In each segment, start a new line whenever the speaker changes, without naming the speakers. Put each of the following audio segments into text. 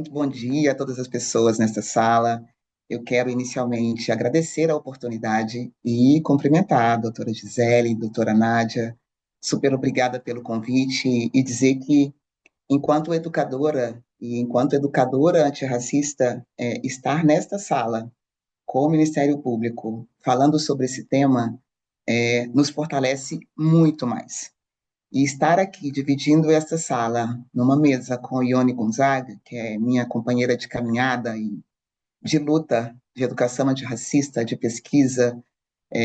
Muito bom dia a todas as pessoas nesta sala. Eu quero inicialmente agradecer a oportunidade e cumprimentar a doutora Gisele, doutora Nádia. Super obrigada pelo convite e dizer que, enquanto educadora e enquanto educadora antirracista, estar nesta sala com o Ministério Público falando sobre esse tema nos fortalece muito mais. E estar aqui dividindo essa sala numa mesa com Ione Gonzaga, que é minha companheira de caminhada e de luta de educação antirracista, de pesquisa,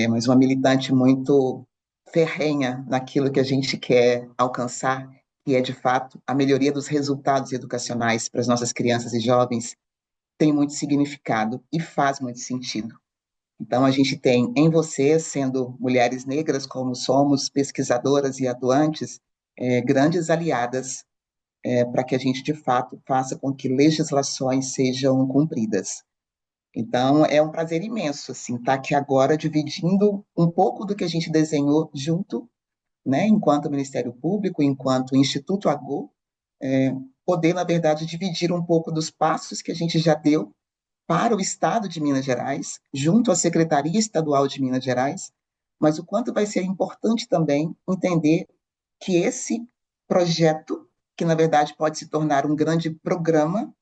mas uma militante muito ferrenha naquilo que a gente quer alcançar, que é, de fato, a melhoria dos resultados educacionais para as nossas crianças e jovens, tem muito significado e faz muito sentido. Então, a gente tem em você, sendo mulheres negras como somos, pesquisadoras e atuantes, grandes aliadas para que a gente, de fato, faça com que legislações sejam cumpridas. Então, é um prazer imenso, assim, estar aqui agora dividindo um pouco do que a gente desenhou junto, né, enquanto Ministério Público, enquanto Instituto AGO, poder, na verdade, dividir um pouco dos passos que a gente já deu para o Estado de Minas Gerais, junto à Secretaria Estadual de Minas Gerais, mas o quanto vai ser importante também entender que esse projeto, que na verdade pode se tornar um grande programa,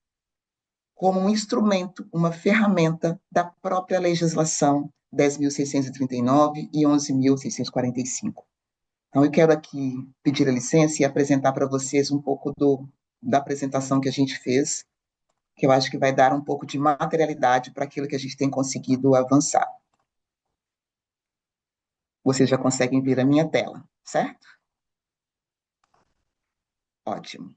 como um instrumento, uma ferramenta da própria legislação 10.639 e 11.645. Então, eu quero aqui pedir a licença e apresentar para vocês um pouco da apresentação que a gente fez, que eu acho que vai dar um pouco de materialidade para aquilo que a gente tem conseguido avançar. Vocês já conseguem ver a minha tela, certo? Ótimo.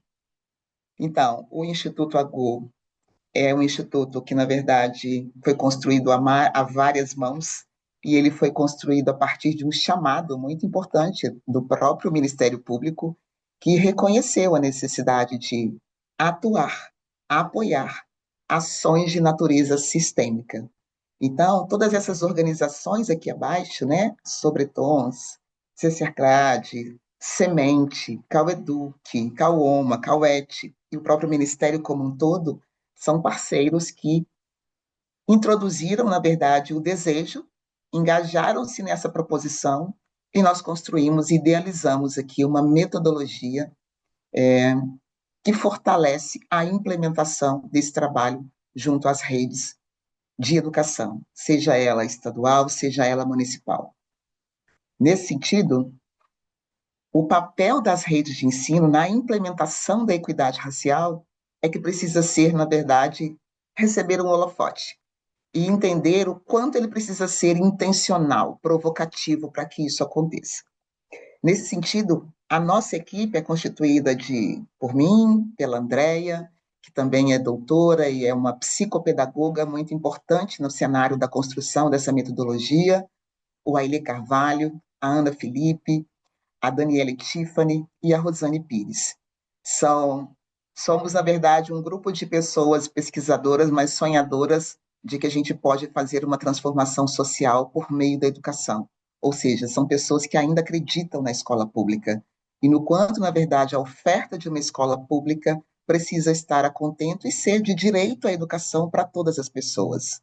Então, o Instituto AGO é um instituto que, na verdade, foi construído a várias mãos, e ele foi construído a partir de um chamado muito importante do próprio Ministério Público, que reconheceu a necessidade de atuar, apoiar ações de natureza sistêmica. Então, todas essas organizações aqui abaixo, né, Sobretons, CCRCLAD, Semente, Caueduc, Cauoma, Cauete e o próprio Ministério como um todo, são parceiros que introduziram, na verdade, o desejo, engajaram-se nessa proposição e nós construímos, idealizamos aqui uma metodologia que fortalece a implementação desse trabalho junto às redes de educação, seja ela estadual, seja ela municipal. Nesse sentido, o papel das redes de ensino na implementação da equidade racial é que precisa ser, na verdade, receber um holofote e entender o quanto ele precisa ser intencional, provocativo para que isso aconteça. Nesse sentido, a nossa equipe é constituída por mim, pela Andréia, que também é doutora e é uma psicopedagoga muito importante no cenário da construção dessa metodologia, o Aile Carvalho, a Ana Felipe, a Daniele Tiffany e a Rosane Pires. Somos, na verdade, um grupo de pessoas pesquisadoras, mas sonhadoras de que a gente pode fazer uma transformação social por meio da educação. Ou seja, são pessoas que ainda acreditam na escola pública e no quanto, na verdade, a oferta de uma escola pública precisa estar a contento e ser de direito à educação para todas as pessoas.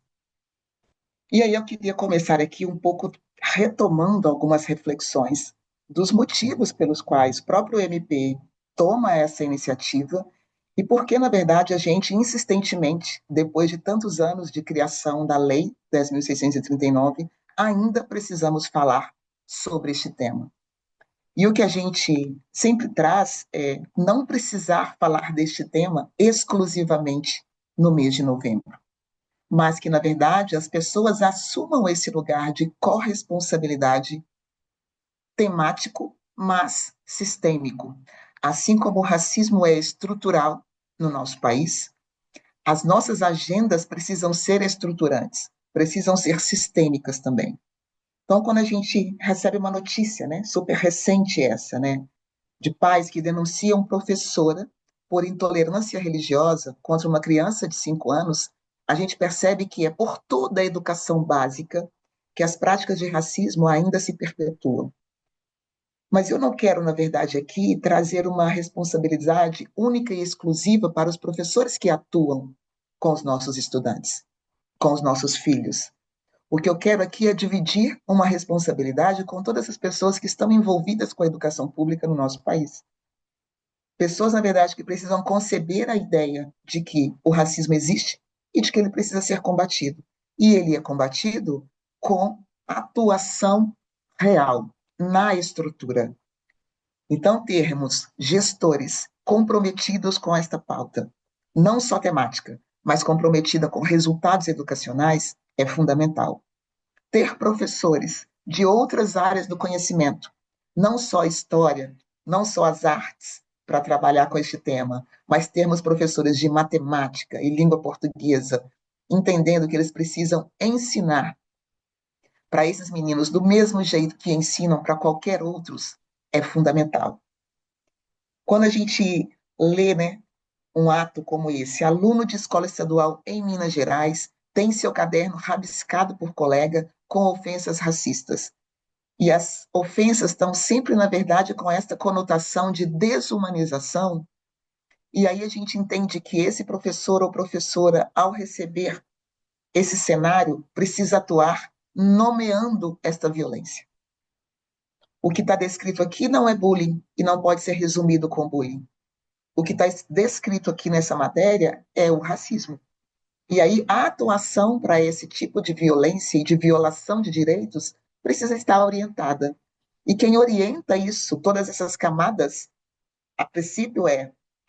E aí eu queria começar aqui um pouco retomando algumas reflexões dos motivos pelos quais o próprio MP toma essa iniciativa e por que, na verdade, a gente insistentemente, depois de tantos anos de criação da Lei 10.639, ainda precisamos falar sobre este tema. E o que a gente sempre traz é não precisar falar deste tema exclusivamente no mês de novembro, mas que, na verdade, as pessoas assumam esse lugar de corresponsabilidade temático, mas sistêmico. Assim como o racismo é estrutural no nosso país, as nossas agendas precisam ser estruturantes, precisam ser sistêmicas também. Então, quando a gente recebe uma notícia, né, super recente essa, né, de pais que denunciam professora por intolerância religiosa contra uma criança de 5 anos, a gente percebe que é por toda a educação básica que as práticas de racismo ainda se perpetuam. Mas eu não quero, na verdade, aqui trazer uma responsabilidade única e exclusiva para os professores que atuam com os nossos estudantes, com os nossos filhos. O que eu quero aqui é dividir uma responsabilidade com todas as pessoas que estão envolvidas com a educação pública no nosso país. Pessoas, na verdade, que precisam conceber a ideia de que o racismo existe e de que ele precisa ser combatido. E ele é combatido com atuação real na estrutura. Então, termos gestores comprometidos com esta pauta, não só temática, mas comprometida com resultados educacionais, é fundamental. Ter professores de outras áreas do conhecimento, não só história, não só as artes, para trabalhar com este tema, mas termos professores de matemática e língua portuguesa, entendendo que eles precisam ensinar para esses meninos do mesmo jeito que ensinam para qualquer outros, é fundamental. Quando a gente lê, né, um ato como esse, aluno de escola estadual em Minas Gerais tem seu caderno rabiscado por colega com ofensas racistas. E as ofensas estão sempre, na verdade, com esta conotação de desumanização. E aí a gente entende que esse professor ou professora, ao receber esse cenário, precisa atuar nomeando esta violência. O que está descrito aqui não é bullying e não pode ser resumido com bullying. O que está descrito aqui nessa matéria é o racismo. E aí a atuação para esse tipo de violência e de violação de direitos precisa estar orientada. E quem orienta isso, todas essas camadas, a princípio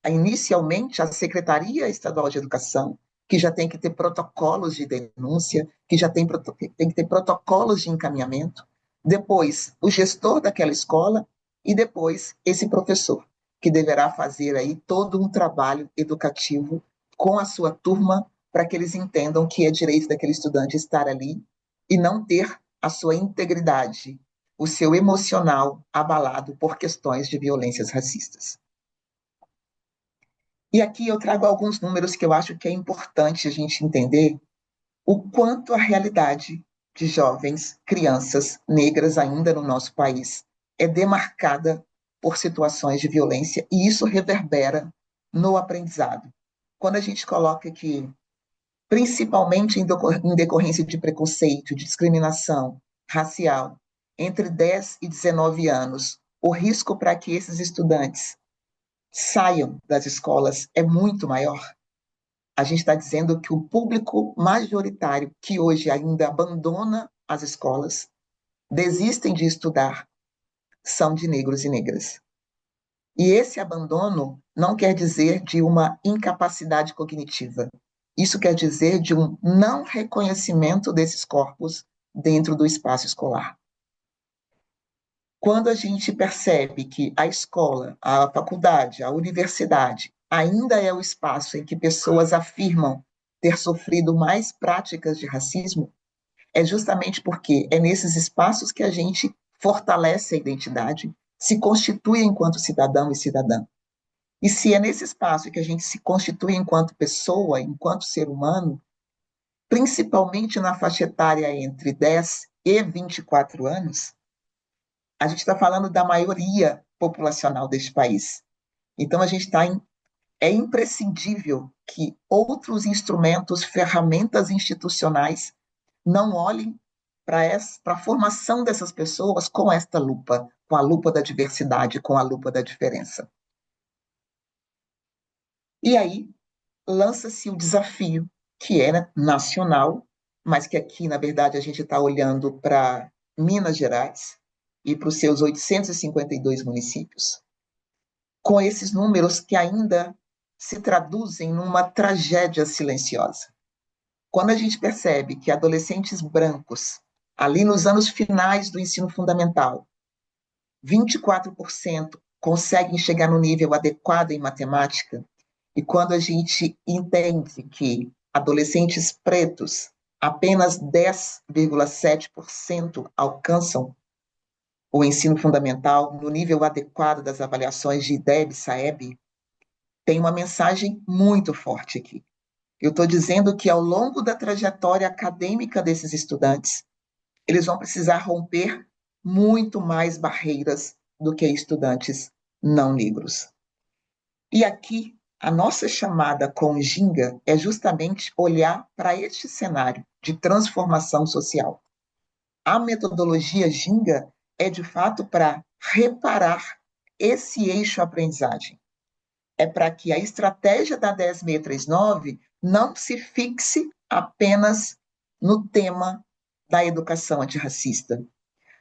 inicialmente, a Secretaria Estadual de Educação, que já tem que ter protocolos de denúncia, que já tem que ter protocolos de encaminhamento, depois o gestor daquela escola e depois esse professor, que deverá fazer aí todo um trabalho educativo com a sua turma para que eles entendam que é direito daquele estudante estar ali e não ter a sua integridade, o seu emocional abalado por questões de violências racistas. E aqui eu trago alguns números que eu acho que é importante a gente entender o quanto a realidade de jovens, crianças negras ainda no nosso país é demarcada por situações de violência e isso reverbera no aprendizado. Quando a gente coloca que, principalmente em decorrência de preconceito, de discriminação racial, entre 10 e 19 anos, o risco para que esses estudantes saiam das escolas é muito maior. A gente está dizendo que o público majoritário que hoje ainda abandona as escolas, desistem de estudar, são de negros e negras. E esse abandono não quer dizer de uma incapacidade cognitiva. Isso quer dizer de um não reconhecimento desses corpos dentro do espaço escolar. Quando a gente percebe que a escola, a faculdade, a universidade ainda é o espaço em que pessoas afirmam ter sofrido mais práticas de racismo, é justamente porque é nesses espaços que a gente fortalece a identidade, se constitui enquanto cidadão e cidadã. E se é nesse espaço que a gente se constitui enquanto pessoa, enquanto ser humano, principalmente na faixa etária entre 10 e 24 anos, a gente está falando da maioria populacional deste país. Então, é imprescindível que outros instrumentos, ferramentas institucionais não olhem para a formação dessas pessoas com esta lupa, com a lupa da diversidade, com a lupa da diferença. E aí lança-se o desafio, que era nacional, mas que aqui, na verdade, a gente está olhando para Minas Gerais e para os seus 852 municípios, com esses números que ainda se traduzem numa tragédia silenciosa. Quando a gente percebe que adolescentes brancos, ali nos anos finais do ensino fundamental, 24% conseguem chegar no nível adequado em matemática, e quando a gente entende que adolescentes pretos, apenas 10,7% alcançam o ensino fundamental no nível adequado das avaliações de IDEB e SAEB, tem uma mensagem muito forte aqui. Eu estou dizendo que ao longo da trajetória acadêmica desses estudantes, eles vão precisar romper muito mais barreiras do que estudantes não negros. E aqui, a nossa chamada com o Ginga é justamente olhar para este cenário de transformação social. A metodologia Ginga é, de fato, para reparar esse eixo aprendizagem. É para que a estratégia da 10639 não se fixe apenas no tema da educação antirracista,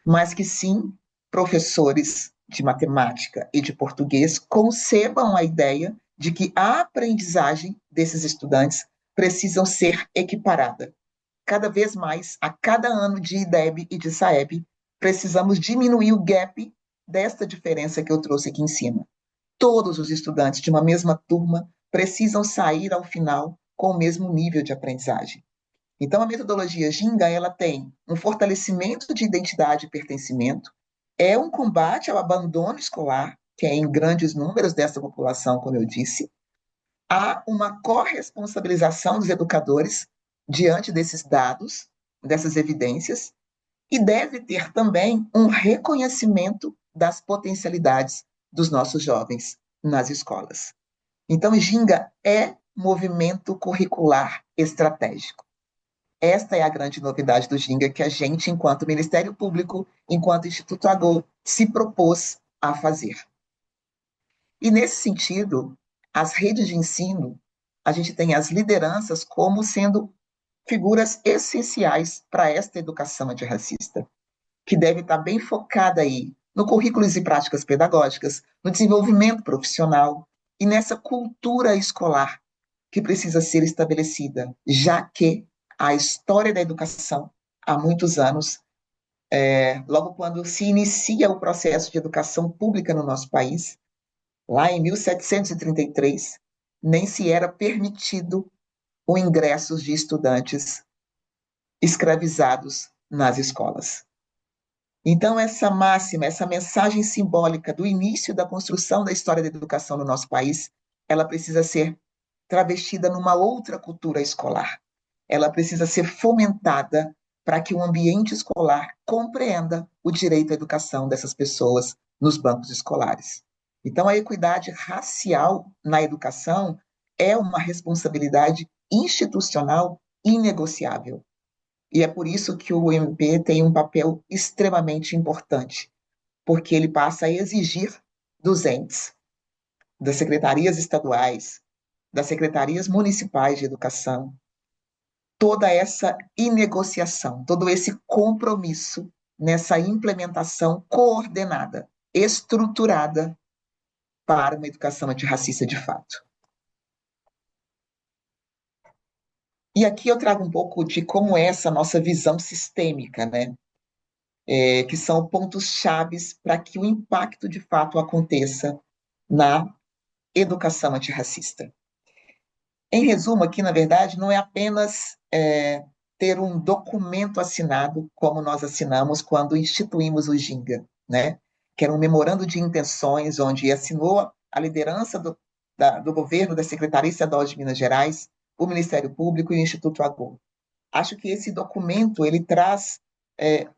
mas que sim, professores de matemática e de português concebam a ideia de que a aprendizagem desses estudantes precisam ser equiparada. Cada vez mais, a cada ano de IDEB e de SAEB, precisamos diminuir o gap desta diferença que eu trouxe aqui em cima. Todos os estudantes de uma mesma turma precisam sair ao final com o mesmo nível de aprendizagem. Então, a metodologia Ginga, ela tem um fortalecimento de identidade e pertencimento, é um combate ao abandono escolar, que é em grandes números dessa população, como eu disse, há uma corresponsabilização dos educadores diante desses dados, dessas evidências, e deve ter também um reconhecimento das potencialidades dos nossos jovens nas escolas. Então, Ginga é movimento curricular estratégico. Esta é a grande novidade do Ginga que a gente, enquanto Ministério Público, enquanto Instituto Agô, se propôs a fazer. E, nesse sentido, as redes de ensino, a gente tem as lideranças como sendo figuras essenciais para esta educação antirracista, que deve estar bem focada aí no currículos e práticas pedagógicas, no desenvolvimento profissional e nessa cultura escolar que precisa ser estabelecida, já que a história da educação, há muitos anos, logo quando se inicia o processo de educação pública no nosso país, lá em 1733, nem se era permitido o ingresso de estudantes escravizados nas escolas. Então, essa máxima, essa mensagem simbólica do início da construção da história da educação no nosso país, ela precisa ser travestida numa outra cultura escolar. Ela precisa ser fomentada para que o ambiente escolar compreenda o direito à educação dessas pessoas nos bancos escolares. Então, a equidade racial na educação é uma responsabilidade institucional inegociável. E é por isso que o MP tem um papel extremamente importante, porque ele passa a exigir dos entes, das secretarias estaduais, das secretarias municipais de educação, toda essa inegociação, todo esse compromisso nessa implementação coordenada, estruturada para uma educação antirracista de fato. E aqui eu trago um pouco de como é essa nossa visão sistêmica, né? Que são pontos chaves para que o impacto de fato aconteça na educação antirracista. Em resumo, aqui, na verdade, não é apenas ter um documento assinado, como nós assinamos quando instituímos o Ginga, né? Que era um memorando de intenções, onde assinou a liderança do governo, da Secretaria Estadual de Minas Gerais, o Ministério Público e o Instituto Agô. Acho que esse documento ele traz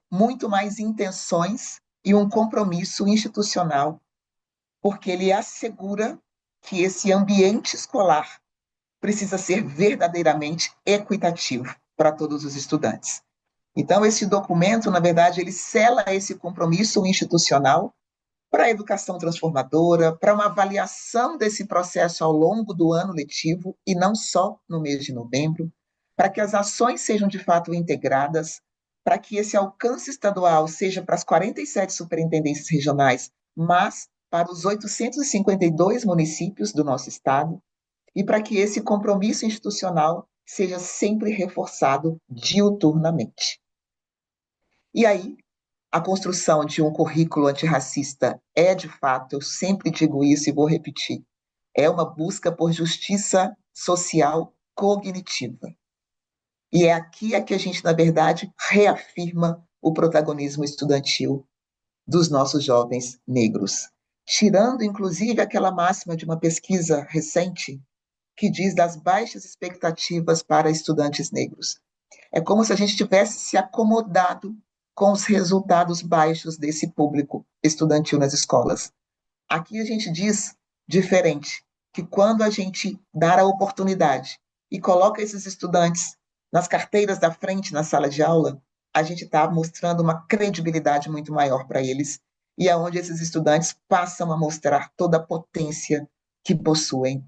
muito mais intenções e um compromisso institucional, porque ele assegura que esse ambiente escolar precisa ser verdadeiramente equitativo para todos os estudantes. Então, esse documento, na verdade, ele sela esse compromisso institucional para a educação transformadora, para uma avaliação desse processo ao longo do ano letivo e não só no mês de novembro, para que as ações sejam de fato integradas, para que esse alcance estadual seja para as 47 superintendências regionais, mas para os 852 municípios do nosso estado, e para que esse compromisso institucional seja sempre reforçado diuturnamente. E aí, a construção de um currículo antirracista é, de fato, eu sempre digo isso e vou repetir, é uma busca por justiça social cognitiva. E é aqui que a gente, na verdade, reafirma o protagonismo estudantil dos nossos jovens negros, tirando, inclusive, aquela máxima de uma pesquisa recente que diz das baixas expectativas para estudantes negros. É como se a gente tivesse se acomodado com os resultados baixos desse público estudantil nas escolas. Aqui a gente diz diferente, que quando a gente dá a oportunidade e coloca esses estudantes nas carteiras da frente na sala de aula, a gente está mostrando uma credibilidade muito maior para eles e é onde esses estudantes passam a mostrar toda a potência que possuem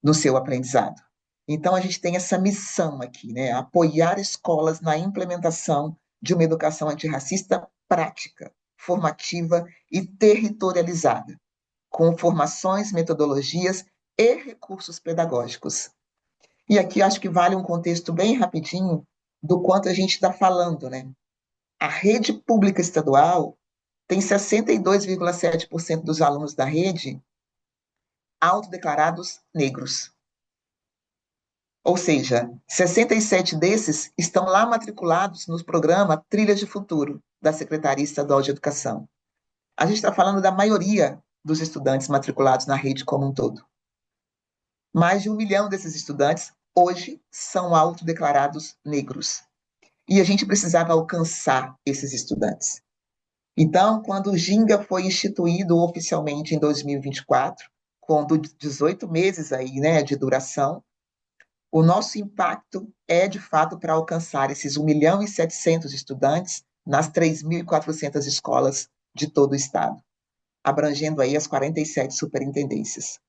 no seu aprendizado. Então, a gente tem essa missão aqui, né? Apoiar escolas na implementação de uma educação antirracista prática, formativa e territorializada, com formações, metodologias e recursos pedagógicos. E aqui acho que vale um contexto bem rapidinho do quanto a gente está falando, né? A rede pública estadual tem 62,7% dos alunos da rede autodeclarados negros. Ou seja, 67 desses estão lá matriculados no programa Trilhas de Futuro, da Secretaria Estadual de Educação. A gente está falando da maioria dos estudantes matriculados na rede como um todo. Mais de 1 milhão desses estudantes hoje são autodeclarados negros. E a gente precisava alcançar esses estudantes. Então, quando o Ginga foi instituído oficialmente em 2024, com 18 meses aí, né, de duração, o nosso impacto é, de fato, para alcançar esses 1 milhão e 700 estudantes nas 3.400 escolas de todo o estado, abrangendo aí as 47 superintendências.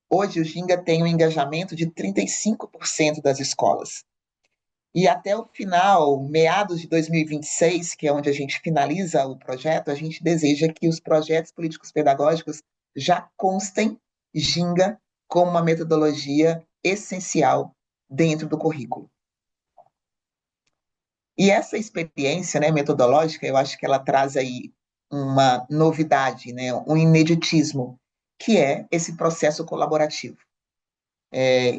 Hoje, o Ginga tem um engajamento de 35% das escolas. E até o final, meados de 2026, que é onde a gente finaliza o projeto, a gente deseja que os projetos políticos pedagógicos já constem Ginga como uma metodologia essencial dentro do currículo. E essa experiência, né, metodológica, eu acho que ela traz aí uma novidade, né, um ineditismo, que é esse processo colaborativo.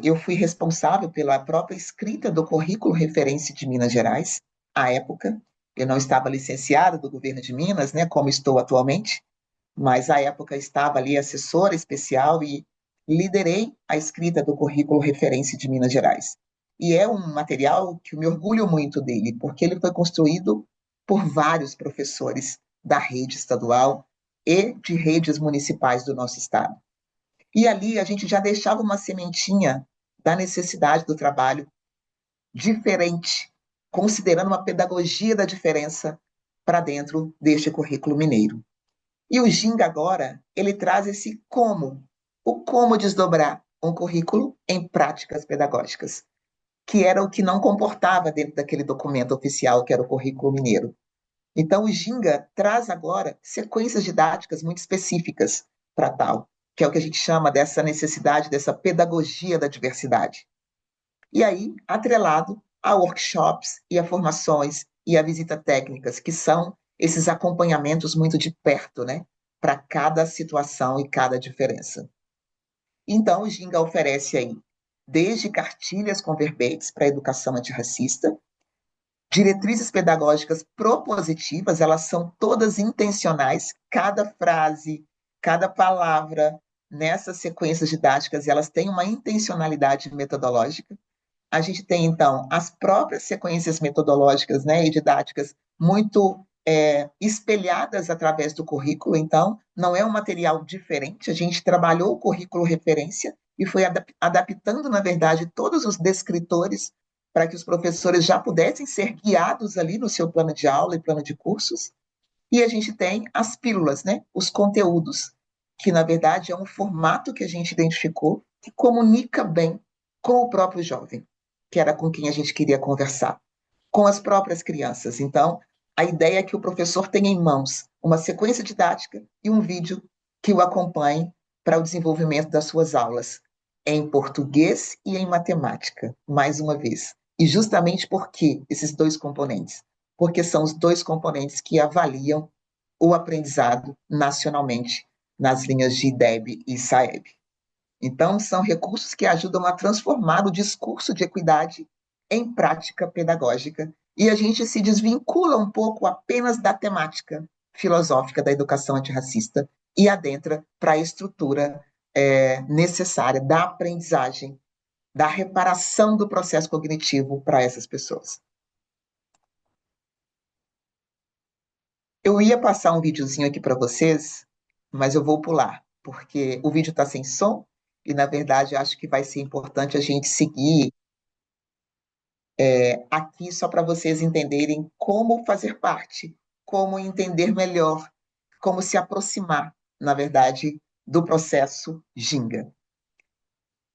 Eu fui responsável pela própria escrita do currículo referência de Minas Gerais, à época. Eu não estava licenciada do governo de Minas, né, como estou atualmente, mas à época estava ali assessora especial e liderei a escrita do currículo referência de Minas Gerais. E é um material que eu me orgulho muito dele, porque ele foi construído por vários professores da rede estadual e de redes municipais do nosso estado. E ali a gente já deixava uma sementinha da necessidade do trabalho diferente, considerando uma pedagogia da diferença para dentro deste currículo mineiro. E o Ginga agora, ele traz esse como, o como desdobrar um currículo em práticas pedagógicas, que era o que não comportava dentro daquele documento oficial, que era o currículo mineiro. Então, o Ginga traz agora sequências didáticas muito específicas para tal, que é o que a gente chama dessa necessidade, dessa pedagogia da diversidade. E aí, atrelado a workshops e a formações e a visita técnicas, que são esses acompanhamentos muito de perto, né, para cada situação e cada diferença. Então, o Ginga oferece aí desde cartilhas com verbetes para a educação antirracista, diretrizes pedagógicas propositivas, elas são todas intencionais, cada frase, cada palavra nessas sequências didáticas, elas têm uma intencionalidade metodológica. A gente tem, então, as próprias sequências metodológicas, né, e didáticas muito espelhadas através do currículo, então, não é um material diferente, a gente trabalhou o currículo referência e foi adaptando, na verdade, todos os descritores para que os professores já pudessem ser guiados ali no seu plano de aula e plano de cursos. E a gente tem as pílulas, né, os conteúdos, que, na verdade, é um formato que a gente identificou que comunica bem com o próprio jovem, que era com quem a gente queria conversar, com as próprias crianças. Então, a ideia é que o professor tenha em mãos uma sequência didática e um vídeo que o acompanhe para o desenvolvimento das suas aulas, em português e em matemática, mais uma vez. E justamente por que esses dois componentes? Porque são os dois componentes que avaliam o aprendizado nacionalmente nas linhas de IDEB e SAEB. Então, são recursos que ajudam a transformar o discurso de equidade em prática pedagógica e a gente se desvincula um pouco apenas da temática filosófica da educação antirracista e adentra para a estrutura necessária da aprendizagem, da reparação do processo cognitivo para essas pessoas. Eu ia passar um videozinho aqui para vocês, mas eu vou pular, porque o vídeo está sem som e, na verdade, eu acho que vai ser importante a gente seguir aqui só para vocês entenderem como fazer parte, como entender melhor, como se aproximar, na verdade, do processo Ginga.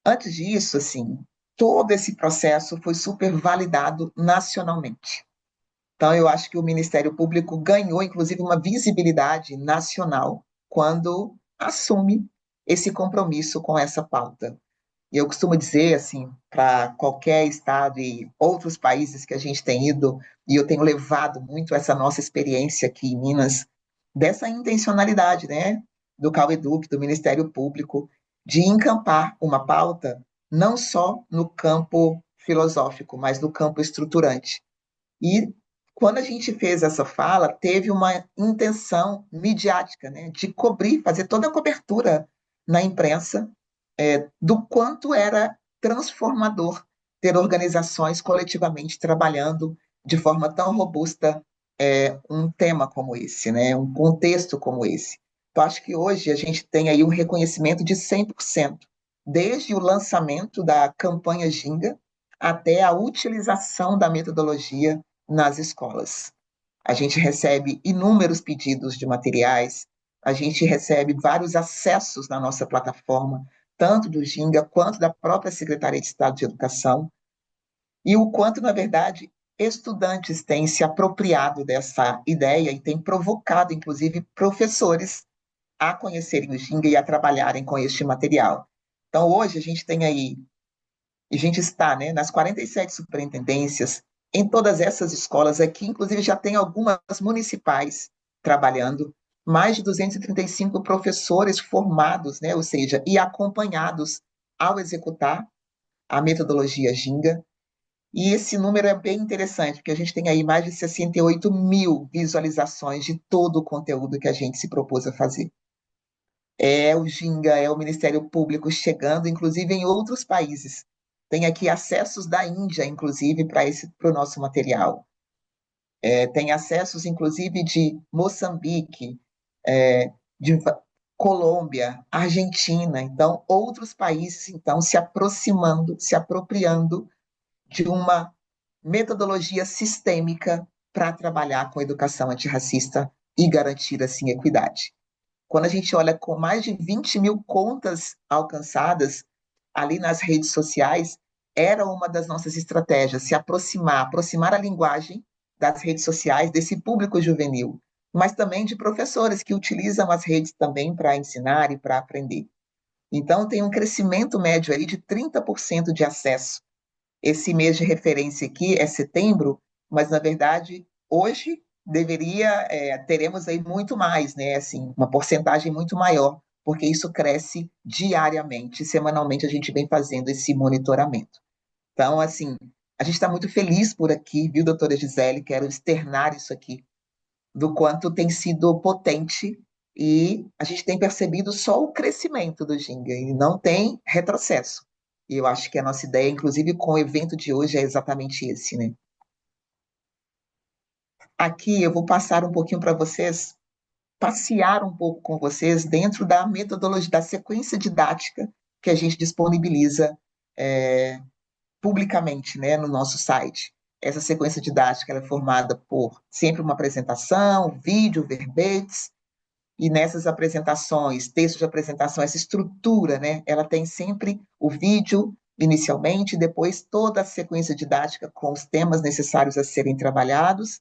Antes disso, assim, todo esse processo foi super validado nacionalmente. Então, eu acho que o Ministério Público ganhou, inclusive, uma visibilidade nacional quando assume esse compromisso com essa pauta. E eu costumo dizer, assim, para qualquer estado e outros países que a gente tem ido, e eu tenho levado muito essa nossa experiência aqui em Minas, dessa intencionalidade, né, do CalEduc, do Ministério Público, de encampar uma pauta não só no campo filosófico, mas no campo estruturante. E quando a gente fez essa fala, teve uma intenção midiática, né, de cobrir, fazer toda a cobertura na imprensa do quanto era transformador ter organizações coletivamente trabalhando de forma tão robusta um tema como esse, né, um contexto como esse. Então, acho que hoje a gente tem aí um reconhecimento de 100%, desde o lançamento da campanha Ginga até a utilização da metodologia nas escolas. A gente recebe inúmeros pedidos de materiais, a gente recebe vários acessos na nossa plataforma, tanto do Ginga quanto da própria Secretaria de Estado de Educação, e o quanto, na verdade, estudantes têm se apropriado dessa ideia e têm provocado, inclusive, professores a conhecerem o Ginga e a trabalharem com este material. Então, hoje, a gente tem aí e a gente está, né, nas 47 superintendências, em todas essas escolas aqui, inclusive já tem algumas municipais trabalhando, mais de 235 professores formados, né, ou seja, e acompanhados ao executar a metodologia Ginga. E esse número é bem interessante, porque a gente tem aí mais de 68 mil visualizações de todo o conteúdo que a gente se propôs a fazer. É o Ginga, é o Ministério Público chegando, inclusive em outros países. Tem aqui acessos da Índia, inclusive, para o nosso material. Tem acessos, inclusive, de Moçambique, de Colômbia, Argentina. Então, outros países então se aproximando, se apropriando de uma metodologia sistêmica para trabalhar com educação antirracista e garantir, assim, equidade. Quando a gente olha com mais de 20 mil contas alcançadas ali nas redes sociais, era uma das nossas estratégias, se aproximar a linguagem das redes sociais desse público juvenil, mas também de professores que utilizam as redes também para ensinar e para aprender. Então, tem um crescimento médio aí de 30% de acesso. Esse mês de referência aqui é setembro, mas na verdade hoje teremos aí muito mais, né? Assim, uma porcentagem muito maior, porque isso cresce diariamente, semanalmente a gente vem fazendo esse monitoramento. Então, assim, a gente está muito feliz por aqui, viu, doutora Gisele? Quero externar isso aqui, do quanto tem sido potente e a gente tem percebido só o crescimento do Ginga e não tem retrocesso. E eu acho que a nossa ideia, inclusive com o evento de hoje, é exatamente esse, né? Aqui eu vou passar um pouquinho para vocês, passear um pouco com vocês dentro da metodologia, da sequência didática que a gente disponibiliza é, publicamente, né, no nosso site. Essa sequência didática é formada por sempre uma apresentação, vídeo, verbetes, e nessas apresentações, texto de apresentação, essa estrutura, né, ela tem sempre o vídeo inicialmente, depois toda a sequência didática com os temas necessários a serem trabalhados,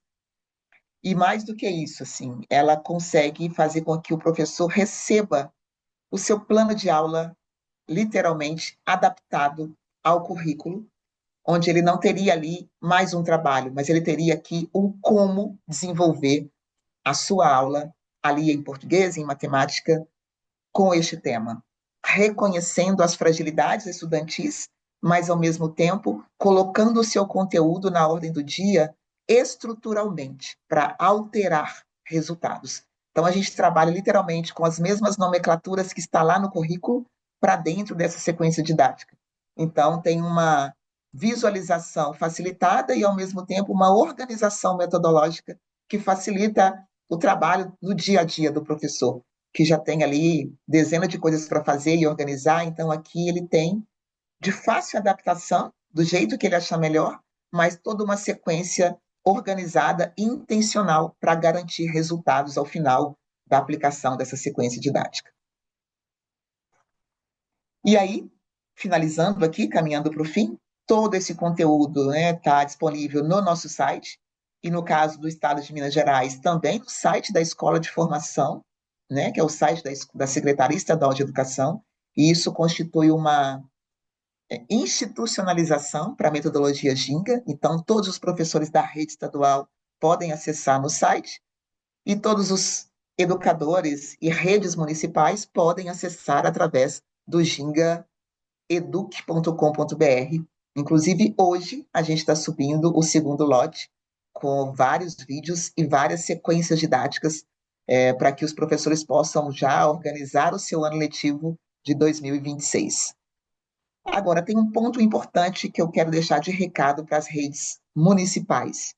e mais do que isso, assim, ela consegue fazer com que o professor receba o seu plano de aula literalmente adaptado ao currículo, onde ele não teria ali mais um trabalho, mas ele teria aqui o como desenvolver a sua aula ali em português, em matemática, com este tema, reconhecendo as fragilidades estudantis, mas ao mesmo tempo colocando o seu conteúdo na ordem do dia estruturalmente para alterar resultados. Então a gente trabalha literalmente com as mesmas nomenclaturas que está lá no currículo para dentro dessa sequência didática. Então tem uma visualização facilitada e ao mesmo tempo uma organização metodológica que facilita o trabalho no dia a dia do professor, que já tem ali dezenas de coisas para fazer e organizar, então aqui ele tem de fácil adaptação, do jeito que ele achar melhor, mas toda uma sequência organizada e intencional para garantir resultados ao final da aplicação dessa sequência didática. E aí, finalizando aqui, caminhando para o fim, todo esse conteúdo está disponível no nosso site, e no caso do Estado de Minas Gerais, também no site da Escola de Formação, que é o site da Secretaria Estadual de Educação, e isso constitui uma institucionalização para a metodologia Ginga, então todos os professores da rede estadual podem acessar no site, e todos os educadores e redes municipais podem acessar através do Ginga educ.com.br. Inclusive, hoje, a gente está subindo o segundo lote, com vários vídeos e várias sequências didáticas, para que os professores possam já organizar o seu ano letivo de 2026. Agora, tem um ponto importante que eu quero deixar de recado para as redes municipais.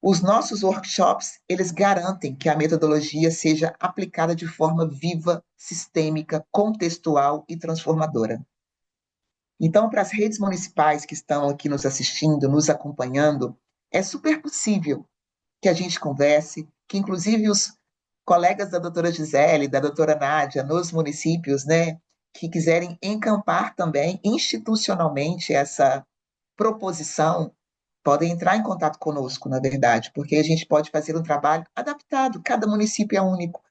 Os nossos workshops, eles garantem que a metodologia seja aplicada de forma viva, sistêmica, contextual e transformadora. Então, para as redes municipais que estão aqui nos assistindo, nos acompanhando, é super possível que a gente converse, que inclusive os colegas da doutora Gisele, da doutora Nádia, nos municípios, que quiserem encampar também institucionalmente essa proposição, podem entrar em contato conosco, na verdade, porque a gente pode fazer um trabalho adaptado, cada município é único,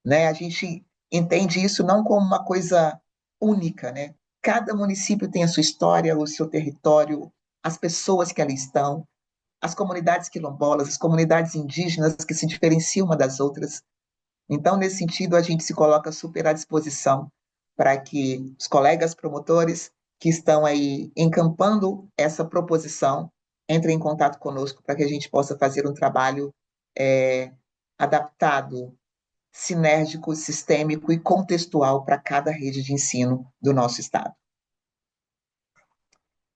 A gente entende isso não como uma coisa única, Cada município tem a sua história, o seu território, as pessoas que ali estão, as comunidades quilombolas, as comunidades indígenas que se diferenciam uma das outras. Então, nesse sentido, a gente se coloca super à disposição para que os colegas promotores que estão aí encampando essa proposição entrem em contato conosco para que a gente possa fazer um trabalho adaptado, sinérgico, sistêmico e contextual para cada rede de ensino do nosso estado.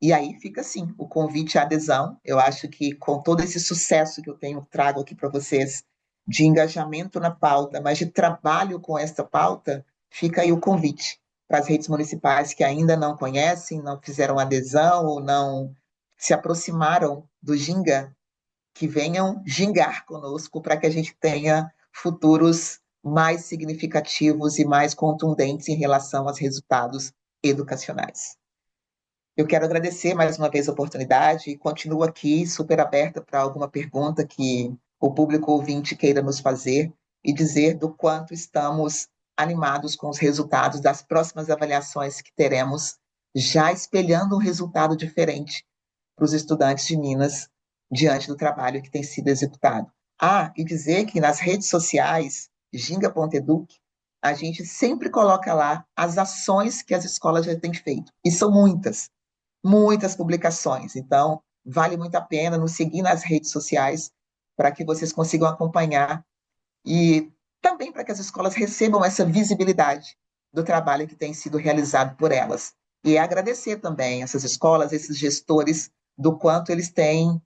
E aí fica assim, o convite à adesão. Eu acho que com todo esse sucesso que eu trago aqui para vocês, de engajamento na pauta, mas de trabalho com esta pauta, fica aí o convite para as redes municipais que ainda não conhecem, não fizeram adesão ou não se aproximaram do Ginga, que venham gingar conosco para que a gente tenha futuros mais significativos e mais contundentes em relação aos resultados educacionais. Eu quero agradecer mais uma vez a oportunidade e continuo aqui super aberta para alguma pergunta que o público ouvinte queira nos fazer e dizer do quanto estamos animados com os resultados das próximas avaliações que teremos, já espelhando um resultado diferente para os estudantes de Minas diante do trabalho que tem sido executado. E dizer que nas redes sociais, ginga.educ, a gente sempre coloca lá as ações que as escolas já têm feito, e são muitas publicações. Então, vale muito a pena nos seguir nas redes sociais para que vocês consigam acompanhar e também para que as escolas recebam essa visibilidade do trabalho que tem sido realizado por elas. E agradecer também essas escolas, esses gestores, do quanto eles têm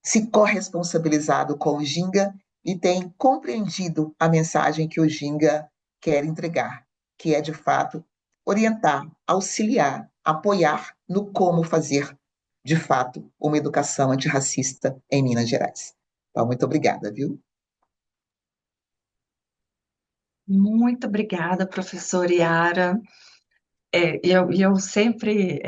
se corresponsabilizado com o Ginga e têm compreendido a mensagem que o Ginga quer entregar, que é, de fato, orientar, auxiliar, apoiar no como fazer, de fato, uma educação antirracista em Minas Gerais. Então, muito obrigada, viu?
Muito obrigada, professora Yara. Eu sempre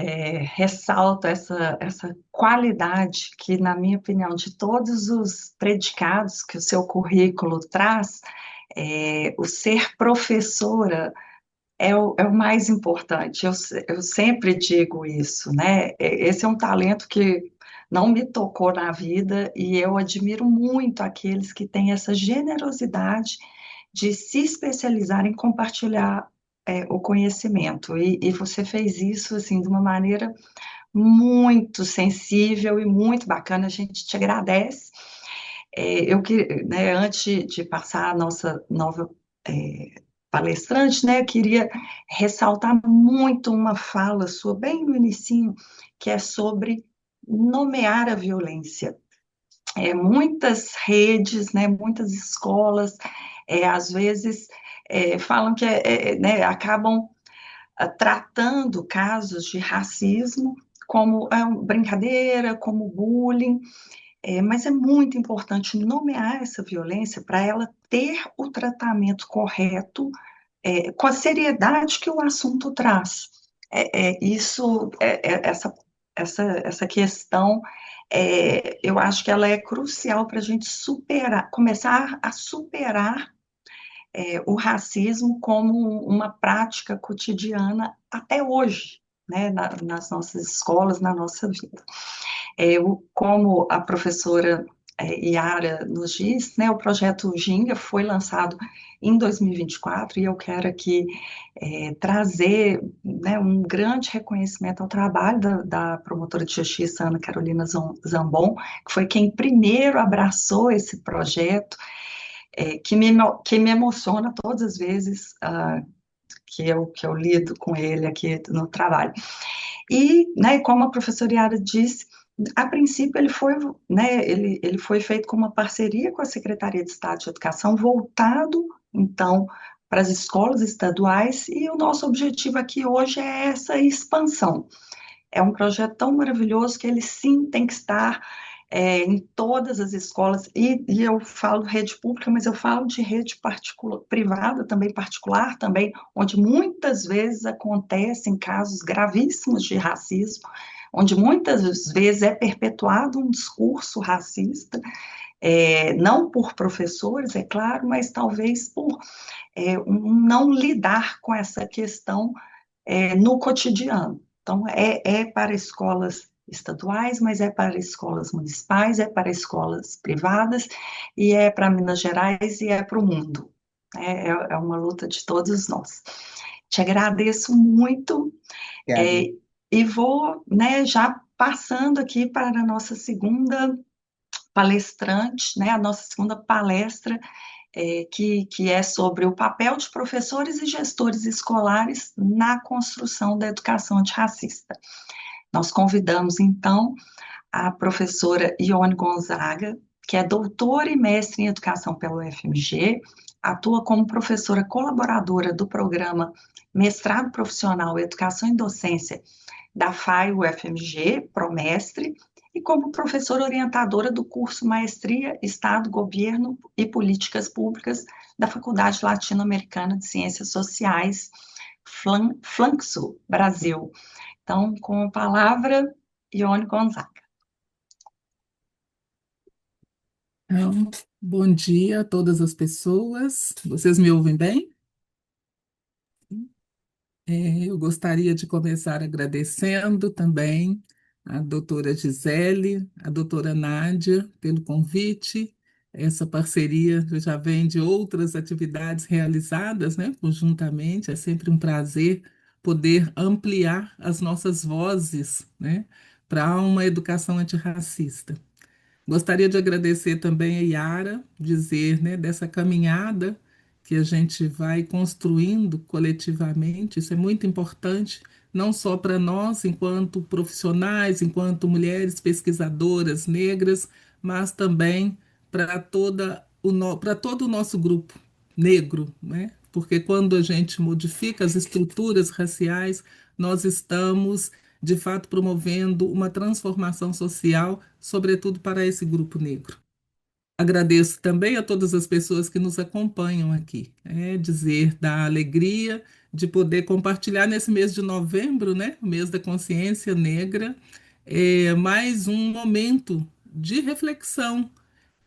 ressalto essa qualidade que, na minha opinião, de todos os predicados que o seu currículo traz, o ser professora é o mais importante. Eu sempre digo isso, né? Esse é um talento que não me tocou na vida e eu admiro muito aqueles que têm essa generosidade de se especializar em compartilhar o conhecimento. E você fez isso assim de uma maneira muito sensível e muito bacana. A gente te agradece. Antes de passar a nossa nova palestrante, né, eu queria ressaltar muito uma fala sua bem no inicinho, que é sobre nomear a violência. muitas redes, né, muitas escolas, às vezes falam que né, acabam tratando casos de racismo como brincadeira, como bullying, mas é muito importante nomear essa violência para ela ter o tratamento correto, com a seriedade que o assunto traz. Isso, essa questão, eu acho que ela é crucial para a gente superar, começar a superar o racismo como uma prática cotidiana até hoje, né, nas nossas escolas, na nossa vida. Como a professora Yara nos diz, né, o projeto Ginga foi lançado em 2024 e eu quero aqui trazer, né, um grande reconhecimento ao trabalho da promotora de justiça Ana Carolina Zambon, que foi quem primeiro abraçou esse projeto, que me emociona todas as vezes que eu lido com ele aqui no trabalho. E, né, como a professora Yara disse, a princípio ele foi feito com uma parceria com a Secretaria de Estado de Educação, voltado, então, para as escolas estaduais, e o nosso objetivo aqui hoje é essa expansão. É um projeto tão maravilhoso que ele sim tem que estar em todas as escolas, e eu falo rede pública, mas eu falo de rede particular, privada, também particular, também, onde muitas vezes acontecem casos gravíssimos de racismo, onde muitas vezes é perpetuado um discurso racista, não por professores, é claro, mas talvez por um não lidar com essa questão no cotidiano. Então, para escolas estaduais, mas é para escolas municipais, é para escolas privadas, e é para Minas Gerais e é para o mundo. É uma luta de todos nós. Te agradeço muito,
Obrigado.
é, e vou, né, já passando aqui para a nossa segunda palestrante, né, a nossa segunda palestra, que é sobre o papel de professores e gestores escolares na construção da educação antirracista. Nós convidamos, então, a professora Ione Gonzaga, que é doutora e mestre em educação pelo UFMG, atua como professora colaboradora do programa Mestrado Profissional em Educação e Docência da FAI UFMG, Promestre, e como professora orientadora do curso Maestria, Estado, Governo e Políticas Públicas da Faculdade Latino-Americana de Ciências Sociais, Flanxo, Brasil. Então, com a palavra, Ione Gonzaga.
Então, bom dia a todas as pessoas. Vocês me ouvem bem? Eu gostaria de começar agradecendo também a doutora Gisele, a doutora Nádia, pelo convite. Essa parceria já vem de outras atividades realizadas, né, conjuntamente. É sempre um prazer poder ampliar as nossas vozes, né, para uma educação antirracista. Gostaria de agradecer também a Yara, dizer, né, dessa caminhada que a gente vai construindo coletivamente. Isso é muito importante, não só para nós, enquanto profissionais, enquanto mulheres pesquisadoras negras, mas também para todo o nosso grupo negro, né? Porque quando a gente modifica as estruturas raciais, nós estamos de fato promovendo uma transformação social, sobretudo para esse grupo negro. Agradeço também a todas as pessoas que nos acompanham aqui, dizer da alegria de poder compartilhar nesse mês de novembro, né, o mês da consciência negra, mais um momento de reflexão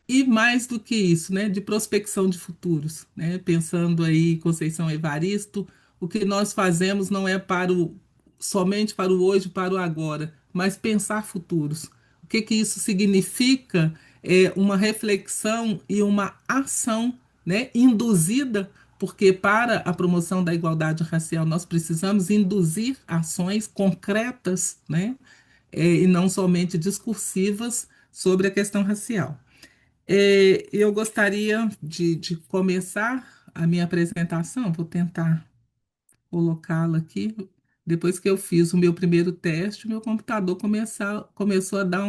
e mais do que isso, né, de prospecção de futuros, né, pensando aí, Conceição Evaristo, o que nós fazemos não é somente para o hoje, para o agora, mas pensar futuros. O que que isso significa? É uma reflexão e uma ação, né, induzida, porque para a promoção da igualdade racial nós precisamos induzir ações concretas, né, e não somente discursivas sobre a questão racial. Eu gostaria de começar a minha apresentação, vou tentar colocá-la aqui. Depois que eu fiz o meu primeiro teste, o meu computador começou a dar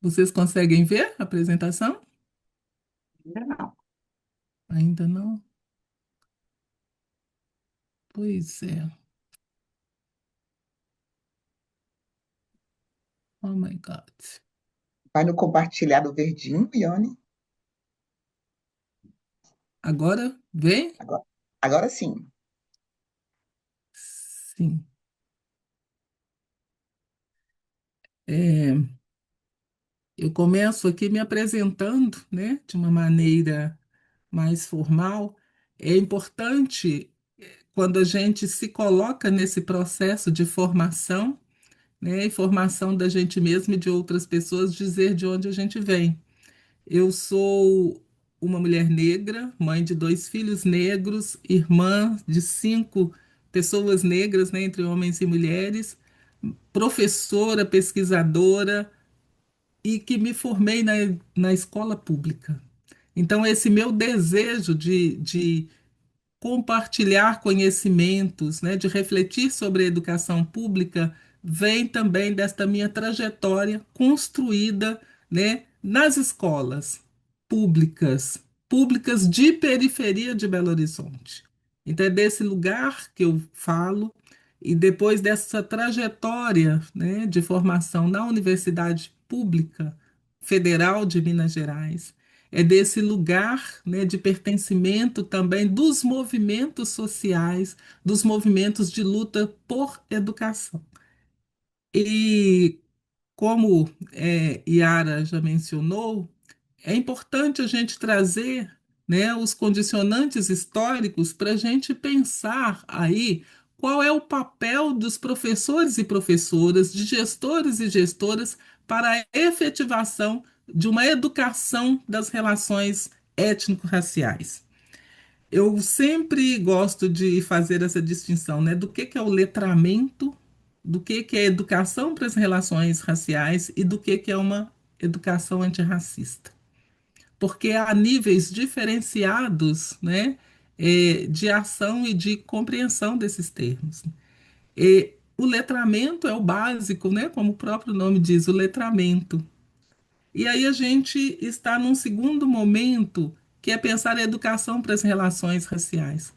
Vocês conseguem ver a apresentação?
Ainda não.
Ainda não? Pois é. Oh my God.
Vai no compartilhado verdinho, Ione.
Agora vem?
Agora, agora sim.
Sim. É, eu começo aqui me apresentando, né, de uma maneira mais formal. É importante, quando a gente se coloca nesse processo de formação, né, e formação da gente mesmo e de outras pessoas, dizer de onde a gente vem. Eu sou uma mulher negra, mãe de dois filhos negros, irmã de cinco pessoas negras, né, entre homens e mulheres, professora, pesquisadora e que me formei na escola pública. Então, esse meu desejo de compartilhar conhecimentos, né, de refletir sobre a educação pública, vem também desta minha trajetória construída, né, nas escolas públicas de periferia de Belo Horizonte. Então, é desse lugar que eu falo, e depois dessa trajetória, né, de formação na Universidade Pública Federal de Minas Gerais, é desse lugar, né, de pertencimento também dos movimentos sociais, dos movimentos de luta por educação. E como Yara já mencionou, é importante a gente trazer, né, os condicionantes históricos para a gente pensar aí qual é o papel dos professores e professoras, de gestores e gestoras para a efetivação de uma educação das relações étnico-raciais. Eu sempre gosto de fazer essa distinção, né, do que é o letramento, do que é educação para as relações raciais e do que é uma educação antirracista. Porque há níveis diferenciados, né, de ação e de compreensão desses termos. E o letramento é o básico, né, como o próprio nome diz, o letramento. E aí a gente está num segundo momento, que é pensar a educação para as relações raciais.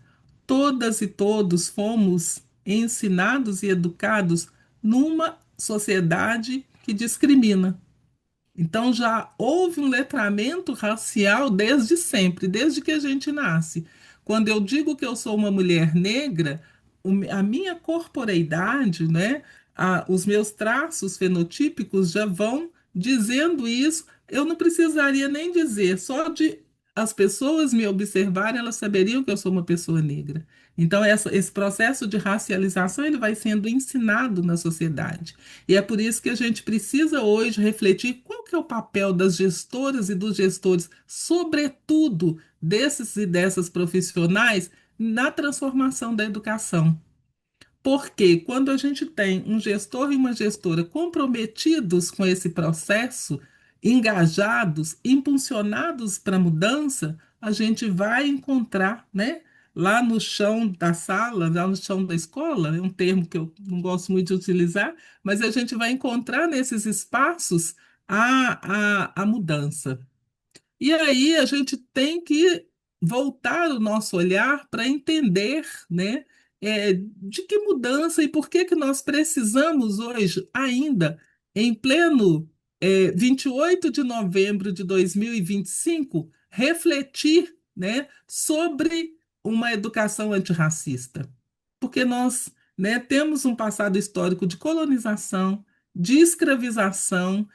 Todas e todos fomos ensinados e educados numa sociedade que discrimina. Então já houve um letramento racial desde sempre, desde que a gente nasce. Quando eu digo que eu sou uma mulher negra, a minha corporeidade, né, os meus traços fenotípicos já vão dizendo isso. Eu não precisaria nem dizer, só de as pessoas me observarem, elas saberiam que eu sou uma pessoa negra. Então, esse processo de racialização ele vai sendo ensinado na sociedade. E é por isso que a gente precisa hoje refletir qual que é o papel das gestoras e dos gestores, sobretudo desses e dessas profissionais, na transformação da educação. Porque quando a gente tem um gestor e uma gestora comprometidos com esse processo, engajados, impulsionados para a mudança, a gente vai encontrar, né, lá no chão da sala, lá no chão da escola, é um termo que eu não gosto muito de utilizar, mas a gente vai encontrar nesses espaços a mudança. E aí a gente tem que voltar o nosso olhar para entender, né, de que mudança e por que que nós precisamos hoje, ainda em pleno 28 de novembro de 2025, refletir, né, sobre uma educação antirracista. Porque nós, né, temos um passado histórico de colonização, de escravização,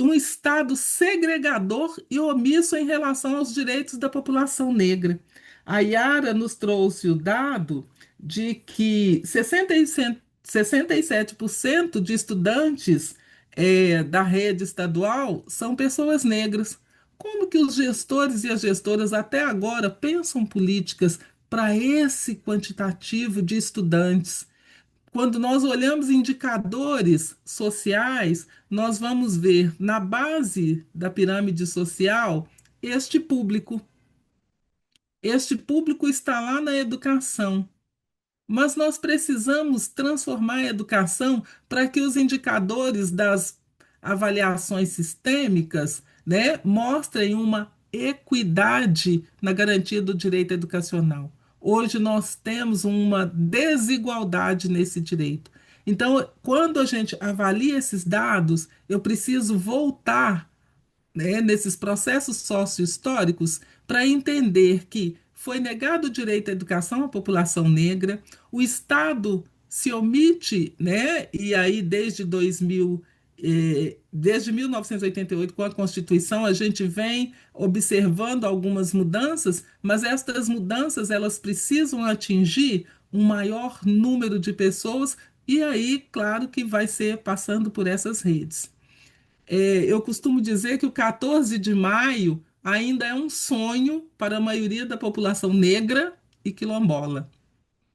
um Estado segregador e omisso em relação aos direitos da população negra. A Yara nos trouxe o dado de que 67% de estudantes da rede estadual são pessoas negras. Como que os gestores e as gestoras até agora pensam políticas para esse quantitativo de estudantes? Quando nós olhamos indicadores sociais, nós vamos ver na base da pirâmide social este público. Este público está lá na educação. Mas nós precisamos transformar a educação para que os indicadores das avaliações sistêmicas, né, mostrem uma equidade na garantia do direito educacional. Hoje nós temos uma desigualdade nesse direito. Então, quando a gente avalia esses dados, eu preciso voltar, né, nesses processos sócio-históricos para entender que foi negado o direito à educação à população negra, o Estado se omite, né, e aí desde 1988, com a Constituição, a gente vem observando algumas mudanças, mas estas mudanças elas precisam atingir um maior número de pessoas, e aí, claro, que vai ser passando por essas redes. Eu costumo dizer que o 14 de maio ainda é um sonho para a maioria da população negra e quilombola,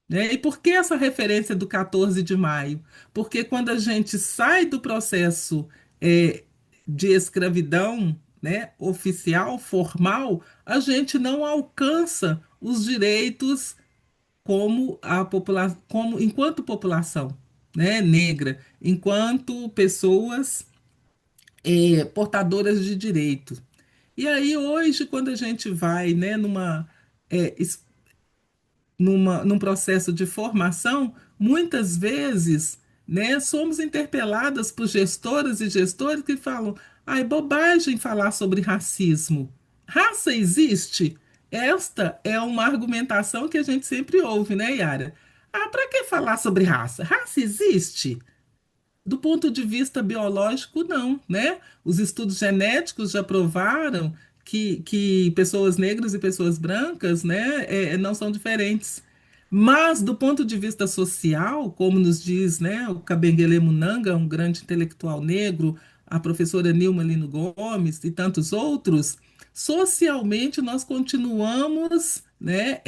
né? E por que essa referência do 14 de maio? Porque quando a gente sai do processo é, de escravidão, né, oficial, formal, a gente não alcança os direitos como como enquanto população, né, negra, enquanto pessoas portadoras de direito. E aí, hoje, quando a gente vai, né, é, es- num processo de formação, muitas vezes, né, somos interpeladas por gestoras e gestores que falam: ah, é bobagem falar sobre racismo. Raça existe? Esta é uma argumentação que a gente sempre ouve, né, Yara? Ah, para que falar sobre raça? Raça existe? Do ponto de vista biológico, não, né? Os estudos genéticos já provaram que pessoas negras e pessoas brancas, né, não são diferentes. Mas, do ponto de vista social, como nos diz, né, o Kabengele Munanga, um grande intelectual negro, a professora Nilma Lino Gomes e tantos outros, socialmente nós continuamos, né,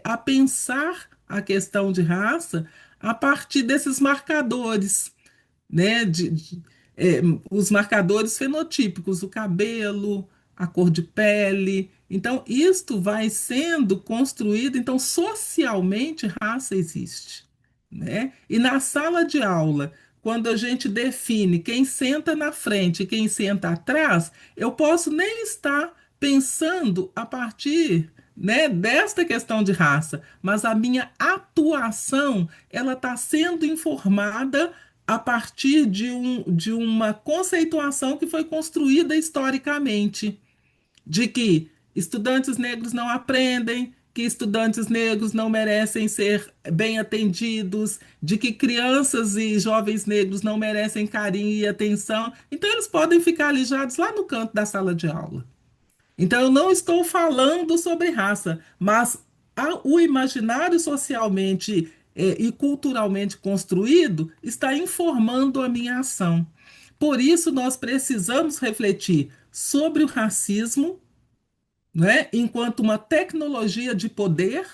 a pensar a questão de raça a partir desses marcadores, né, é, os marcadores fenotípicos, o cabelo, a cor de pele. Então, isto vai sendo construído. Então, socialmente, raça existe, né? E na sala de aula, quando a gente define quem senta na frente e quem senta atrás, eu posso nem estar pensando a partir, né, desta questão de raça, mas a minha atuação ela está sendo informada a partir de uma conceituação que foi construída historicamente, de que estudantes negros não aprendem, que estudantes negros não merecem ser bem atendidos, de que crianças e jovens negros não merecem carinho e atenção. Então, eles podem ficar alijados lá no canto da sala de aula. Então, eu não estou falando sobre raça, mas o imaginário socialmente e culturalmente construído está informando a minha ação. Por isso, nós precisamos refletir sobre o racismo, né, enquanto uma tecnologia de poder,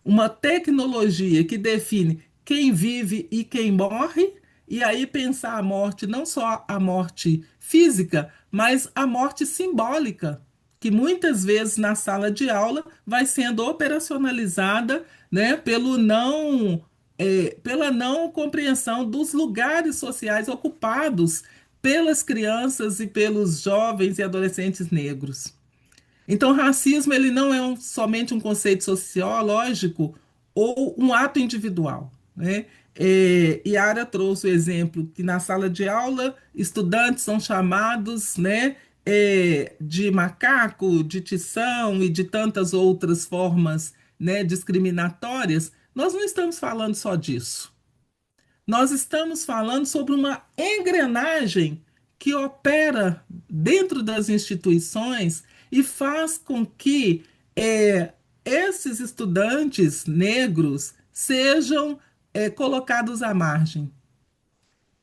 uma tecnologia que define quem vive e quem morre, e aí pensar a morte, não só a morte física, mas a morte simbólica, que muitas vezes na sala de aula vai sendo operacionalizada, né, pela não compreensão dos lugares sociais ocupados pelas crianças e pelos jovens e adolescentes negros. Então, racismo ele não é somente um conceito sociológico ou um ato individual, né? Yara trouxe o exemplo que na sala de aula estudantes são chamados, né, de macaco, de tição e de tantas outras formas, né, discriminatórias. Nós não estamos falando só disso. Nós estamos falando sobre uma engrenagem que opera dentro das instituições e faz com que esses estudantes negros sejam colocados à margem.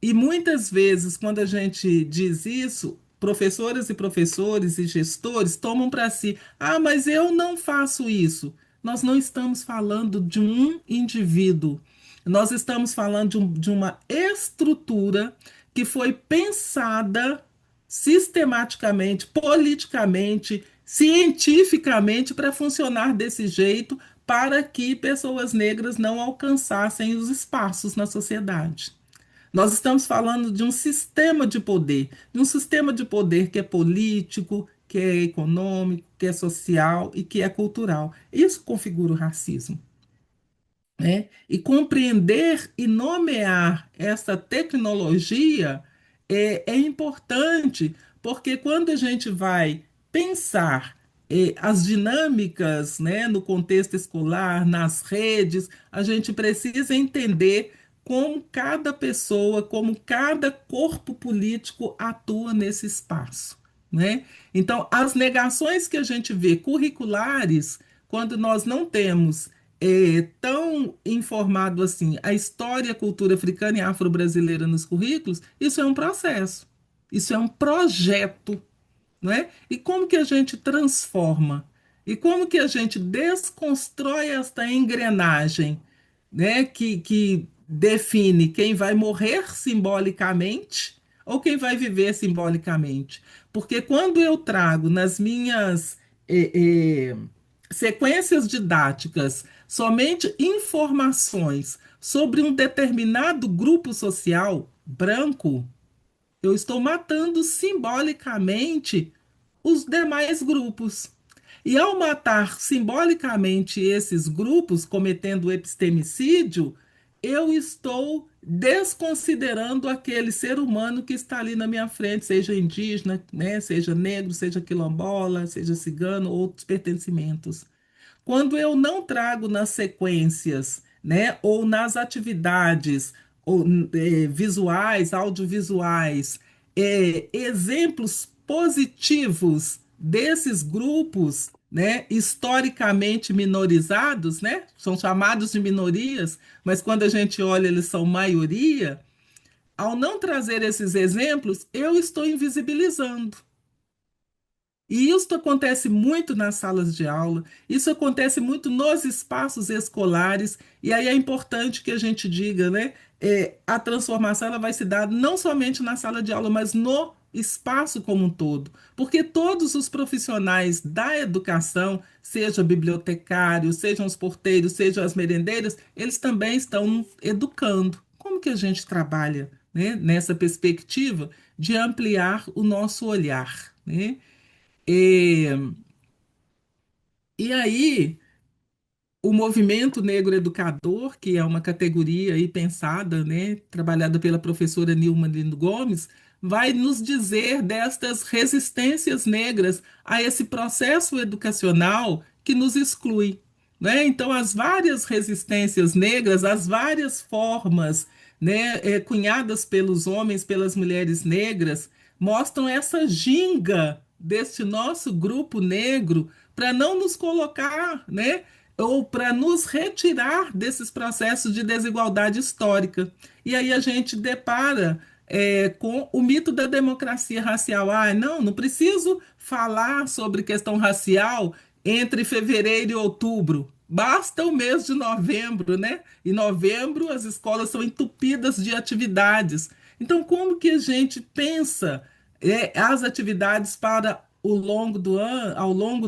E muitas vezes, quando a gente diz isso, professoras e professores e gestores tomam para si: ah, mas eu não faço isso. Nós não estamos falando de um indivíduo, nós estamos falando de uma estrutura que foi pensada sistematicamente, politicamente, cientificamente para funcionar desse jeito, para que pessoas negras não alcançassem os espaços na sociedade. Nós estamos falando de um sistema de poder que é político, que é econômico, que é social e que é cultural. Isso configura o racismo, né? E compreender e nomear essa tecnologia é importante, porque quando a gente vai pensar as dinâmicas, né, no contexto escolar, nas redes, a gente precisa entender como cada pessoa, como cada corpo político atua nesse espaço, né? Então, as negações que a gente vê curriculares, quando nós não temos tão informado assim a história, a cultura africana e afro-brasileira nos currículos, isso é um processo, isso é um projeto, não é? E como que a gente transforma? E como que a gente desconstrói esta engrenagem, né, que define quem vai morrer simbolicamente ou quem vai viver simbolicamente? Porque quando eu trago nas minhas eh, eh, sequências didáticas somente informações sobre um determinado grupo social branco, eu estou matando simbolicamente os demais grupos. E ao matar simbolicamente esses grupos, cometendo epistemicídio, eu estou desconsiderando aquele ser humano que está ali na minha frente, seja indígena, né, seja negro, seja quilombola, seja cigano, outros pertencimentos. Quando eu não trago nas sequências, né, ou nas atividades ou, visuais, audiovisuais, exemplos positivos desses grupos, né, historicamente minorizados, né, são chamados de minorias, mas quando a gente olha, eles são maioria. Ao não trazer esses exemplos, eu estou invisibilizando. E isso acontece muito nas salas de aula, isso acontece muito nos espaços escolares, e aí é importante que a gente diga, né? A transformação ela vai se dar não somente na sala de aula, mas no espaço como um todo, porque todos os profissionais da educação, seja bibliotecários, sejam os porteiros, sejam as merendeiras, eles também estão educando. Como que a gente trabalha, né, nessa perspectiva de ampliar o nosso olhar, né? E, e aí, o movimento negro educador, que é uma categoria aí pensada, né, trabalhada pela professora Nilma Lindo Gomes, vai nos dizer destas resistências negras a esse processo educacional que nos exclui, né? Então, as várias resistências negras, as várias formas, né, cunhadas pelos homens, pelas mulheres negras, mostram essa ginga deste nosso grupo negro para não nos colocar, né, ou para nos retirar desses processos de desigualdade histórica. E aí a gente depara com o mito da democracia racial. Ah, não, não preciso falar sobre questão racial entre fevereiro e outubro. Basta o mês de novembro, né? Em novembro as escolas são entupidas de atividades. Então, como que a gente pensa as atividades para ao longo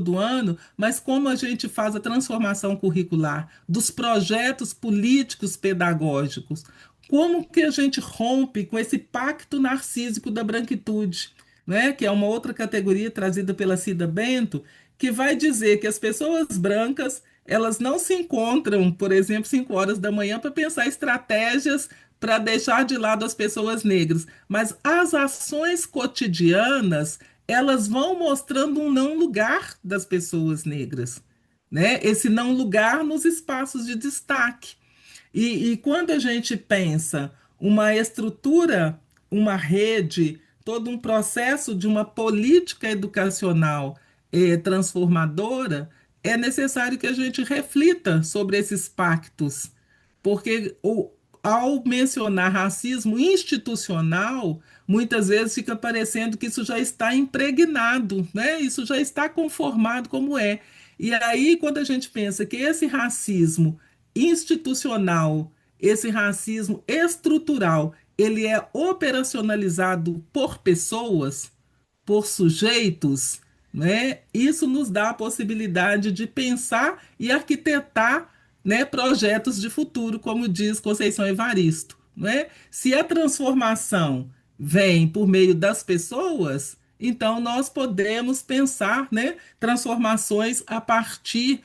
do ano, mas como a gente faz a transformação curricular dos projetos políticos pedagógicos, como que a gente rompe com esse pacto narcísico da branquitude, né? Que é uma outra categoria trazida pela Cida Bento, que vai dizer que as pessoas brancas elas não se encontram, por exemplo, 5 horas da manhã para pensar estratégias para deixar de lado as pessoas negras, mas as ações cotidianas elas vão mostrando um não lugar das pessoas negras, né? Esse não lugar nos espaços de destaque. E quando a gente pensa uma estrutura, uma rede, todo um processo de uma política educacional transformadora, é necessário que a gente reflita sobre esses pactos, porque ao mencionar racismo institucional, muitas vezes fica parecendo que isso já está impregnado, né? Isso já está conformado como é. E aí, quando a gente pensa que esse racismo institucional, esse racismo estrutural, ele é operacionalizado por pessoas, por sujeitos, né? Isso nos dá a possibilidade de pensar e arquitetar, né, projetos de futuro, como diz Conceição Evaristo. não é? Se a transformação vem por meio das pessoas, então nós podemos pensar, né, transformações a partir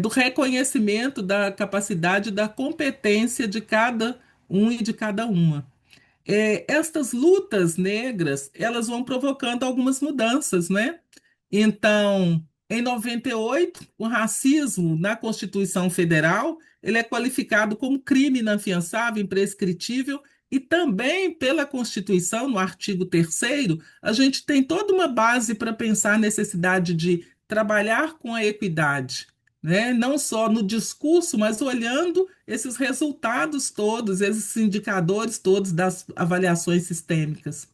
do reconhecimento da capacidade, da competência de cada um e de cada uma. Estas lutas negras, elas vão provocando algumas mudanças, né? Então, em 98, o racismo na Constituição Federal, ele é qualificado como crime inafiançável, imprescritível, e também pela Constituição, no artigo 3º, a gente tem toda uma base para pensar a necessidade de trabalhar com a equidade, né? Não só no discurso, mas olhando esses resultados todos, esses indicadores todos das avaliações sistêmicas.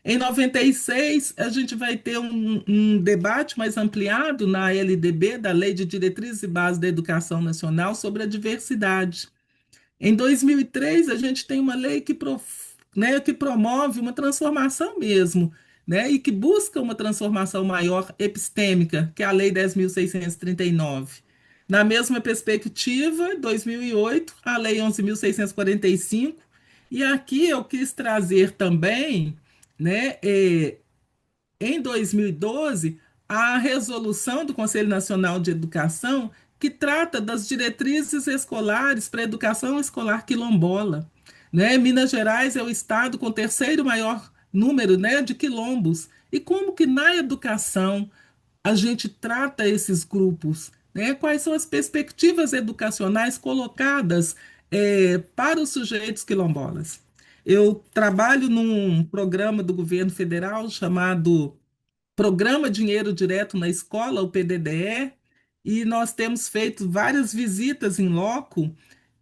Em 96, a gente vai ter um debate mais ampliado na LDB, da Lei de Diretrizes e Bases da Educação Nacional, sobre a diversidade. Em 2003, a gente tem uma lei né, que promove uma transformação mesmo, né, e que busca uma transformação maior epistêmica, que é a Lei 10.639. Na mesma perspectiva, em 2008, a Lei 11.645, e aqui eu quis trazer também, né, em 2012, a resolução do Conselho Nacional de Educação que trata das diretrizes escolares para a educação escolar quilombola. Né? Minas Gerais é o estado com o terceiro maior número, né, de quilombos. E como que na educação a gente trata esses grupos? Né? Quais são as perspectivas educacionais colocadas para os sujeitos quilombolas? Eu trabalho num programa do governo federal chamado Programa Dinheiro Direto na Escola, o PDDE, e nós temos feito várias visitas em loco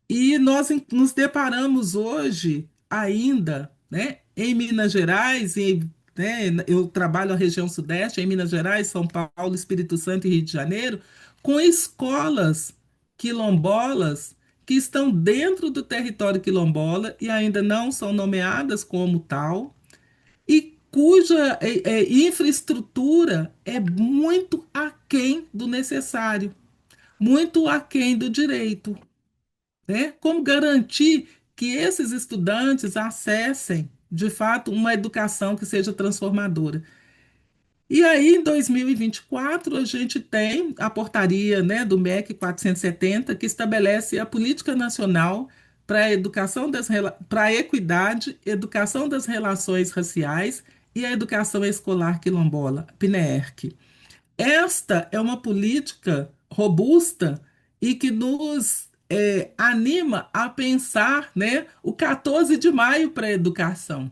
e nós nos deparamos hoje ainda, né, em Minas Gerais, né, eu trabalho a região Sudeste, em Minas Gerais, São Paulo, Espírito Santo e Rio de Janeiro, com escolas quilombolas que estão dentro do território quilombola e ainda não são nomeadas como tal, e cuja infraestrutura é muito aquém do necessário, muito aquém do direito. Né? Como garantir que esses estudantes acessem, de fato, uma educação que seja transformadora? E aí, em 2024, a gente tem a portaria, né, do MEC 470, que estabelece a Política Nacional para a educação para a equidade, educação das relações raciais e a educação escolar quilombola, PNEERQ. Esta é uma política robusta e que nos anima a pensar, né, o 14 de maio para a educação.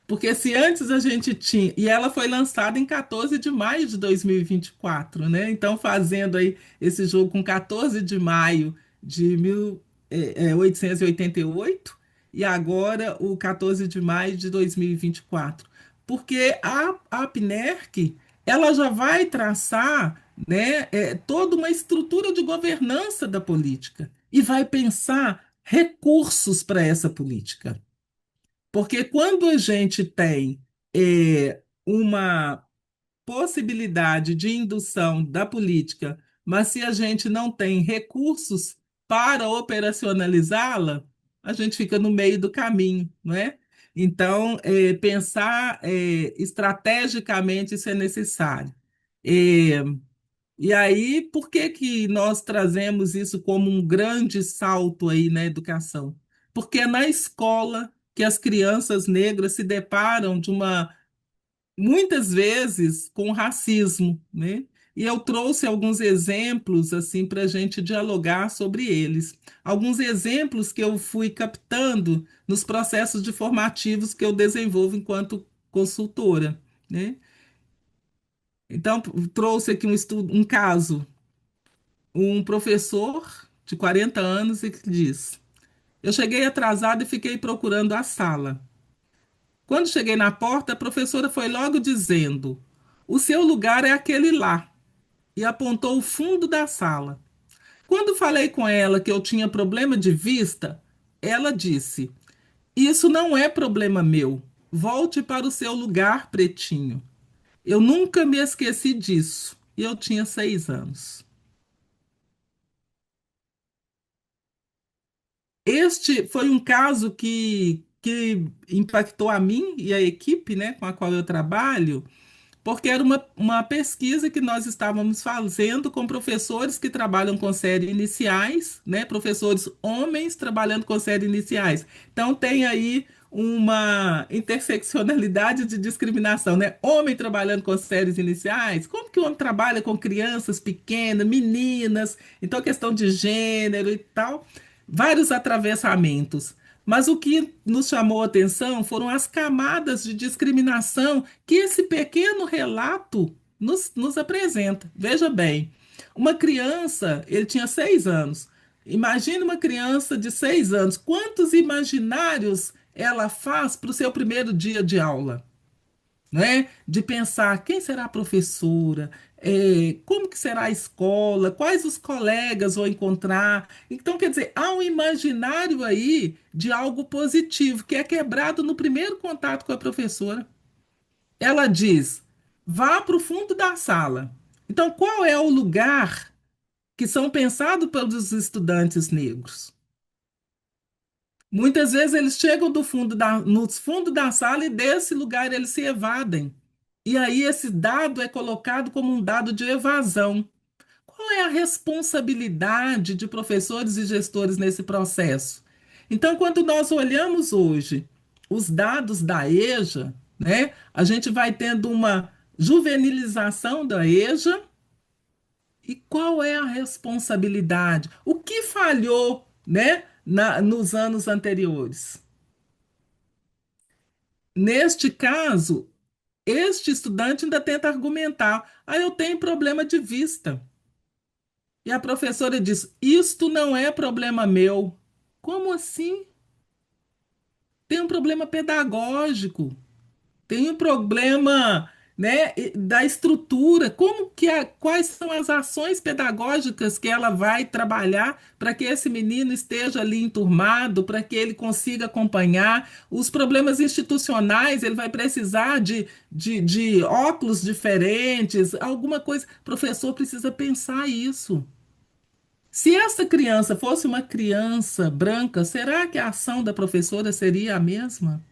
Porque se antes a gente tinha, e ela foi lançada em 14 de maio de 2024, né? Então, fazendo aí esse jogo com 14 de maio de 1888 e agora o 14 de maio de 2024. Porque a PNERC, ela já vai traçar, né, toda uma estrutura de governança da política e vai pensar recursos para essa política. Porque quando a gente tem uma possibilidade de indução da política, mas se a gente não tem recursos para operacionalizá-la, a gente fica no meio do caminho, não é? Então, pensar estrategicamente isso é necessário. É, e aí, por que que nós trazemos isso como um grande salto aí na educação? Porque é na escola que as crianças negras se deparam muitas vezes com racismo, né? E eu trouxe alguns exemplos assim para a gente dialogar sobre eles. Alguns exemplos que eu fui captando nos processos de formativos que eu desenvolvo enquanto consultora, né? Então, trouxe aqui um caso, um professor de 40 anos e que diz: eu cheguei atrasado e fiquei procurando a sala. Quando cheguei na porta, a professora foi logo dizendo: o seu lugar é aquele lá, e apontou o fundo da sala. Quando falei com ela que eu tinha problema de vista, ela disse: isso não é problema meu. Volte para o seu lugar, pretinho. Eu nunca me esqueci disso. E eu tinha 6 anos. Este foi um caso que impactou a mim e a equipe, né, com a qual eu trabalho, porque era uma pesquisa que nós estávamos fazendo com professores que trabalham com série iniciais, né? Professores homens trabalhando com série iniciais. Então tem aí uma interseccionalidade de discriminação, né? Homem trabalhando com séries iniciais, como que o homem trabalha com crianças pequenas, meninas, então questão de gênero e tal, vários atravessamentos. Mas o que nos chamou a atenção foram as camadas de discriminação que esse pequeno relato nos apresenta. Veja bem, uma criança, ele tinha 6 anos. Imagine uma criança de 6 anos, quantos imaginários ela faz para o seu primeiro dia de aula? Né? De pensar quem será a professora, como que será a escola, quais os colegas vou encontrar. Então, quer dizer, há um imaginário aí de algo positivo que é quebrado no primeiro contato com a professora. Ela diz: vá para o fundo da sala. Então, qual é o lugar que são pensados pelos estudantes negros? Muitas vezes eles chegam no fundo da sala e desse lugar eles se evadem. E aí esse dado é colocado como um dado de evasão. Qual é a responsabilidade de professores e gestores nesse processo? Então, quando nós olhamos hoje os dados da EJA, né, a gente vai tendo uma juvenilização da EJA. E qual é a responsabilidade? O que falhou, né, nos anos anteriores? Neste caso, este estudante ainda tenta argumentar: ah, eu tenho problema de vista. E a professora diz: isto não é problema meu. Como assim? Tem um problema pedagógico. Tem um problema, né, da estrutura. Quais são as ações pedagógicas que ela vai trabalhar para que esse menino esteja ali enturmado, para que ele consiga acompanhar os problemas institucionais? Ele vai precisar de óculos diferentes, alguma coisa. O professor precisa pensar isso. Se essa criança fosse uma criança branca, será que a ação da professora seria a mesma?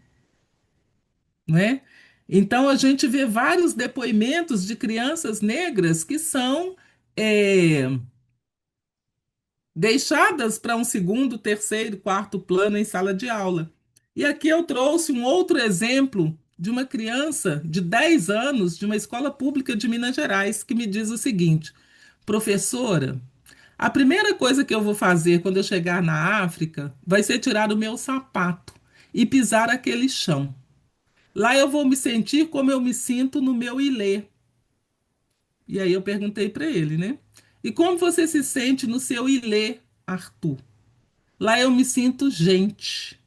Né? Então, a gente vê vários depoimentos de crianças negras que são é, deixadas para um segundo, terceiro, quarto plano em sala de aula. E aqui eu trouxe um outro exemplo de uma criança de 10 anos de uma escola pública de Minas Gerais que me diz o seguinte: professora, a primeira coisa que eu vou fazer quando eu chegar na África vai ser tirar o meu sapato e pisar aquele chão. Lá eu vou me sentir como eu me sinto no meu ilê. E aí eu perguntei para ele, né? E como você se sente no seu ilê, Arthur? Lá eu me sinto gente.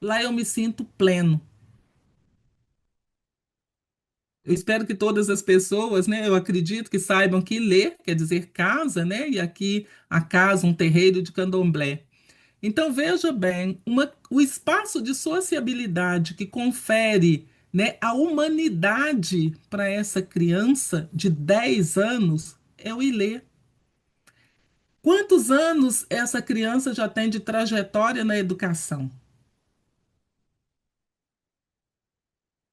Lá eu me sinto pleno. Eu espero que todas as pessoas, né, eu acredito que saibam que ilê quer dizer casa, né? E aqui a casa, um terreiro de candomblé. Então, veja bem, o espaço de sociabilidade que confere, né, a humanidade para essa criança de 10 anos é o Ilê. Quantos anos essa criança já tem de trajetória na educação?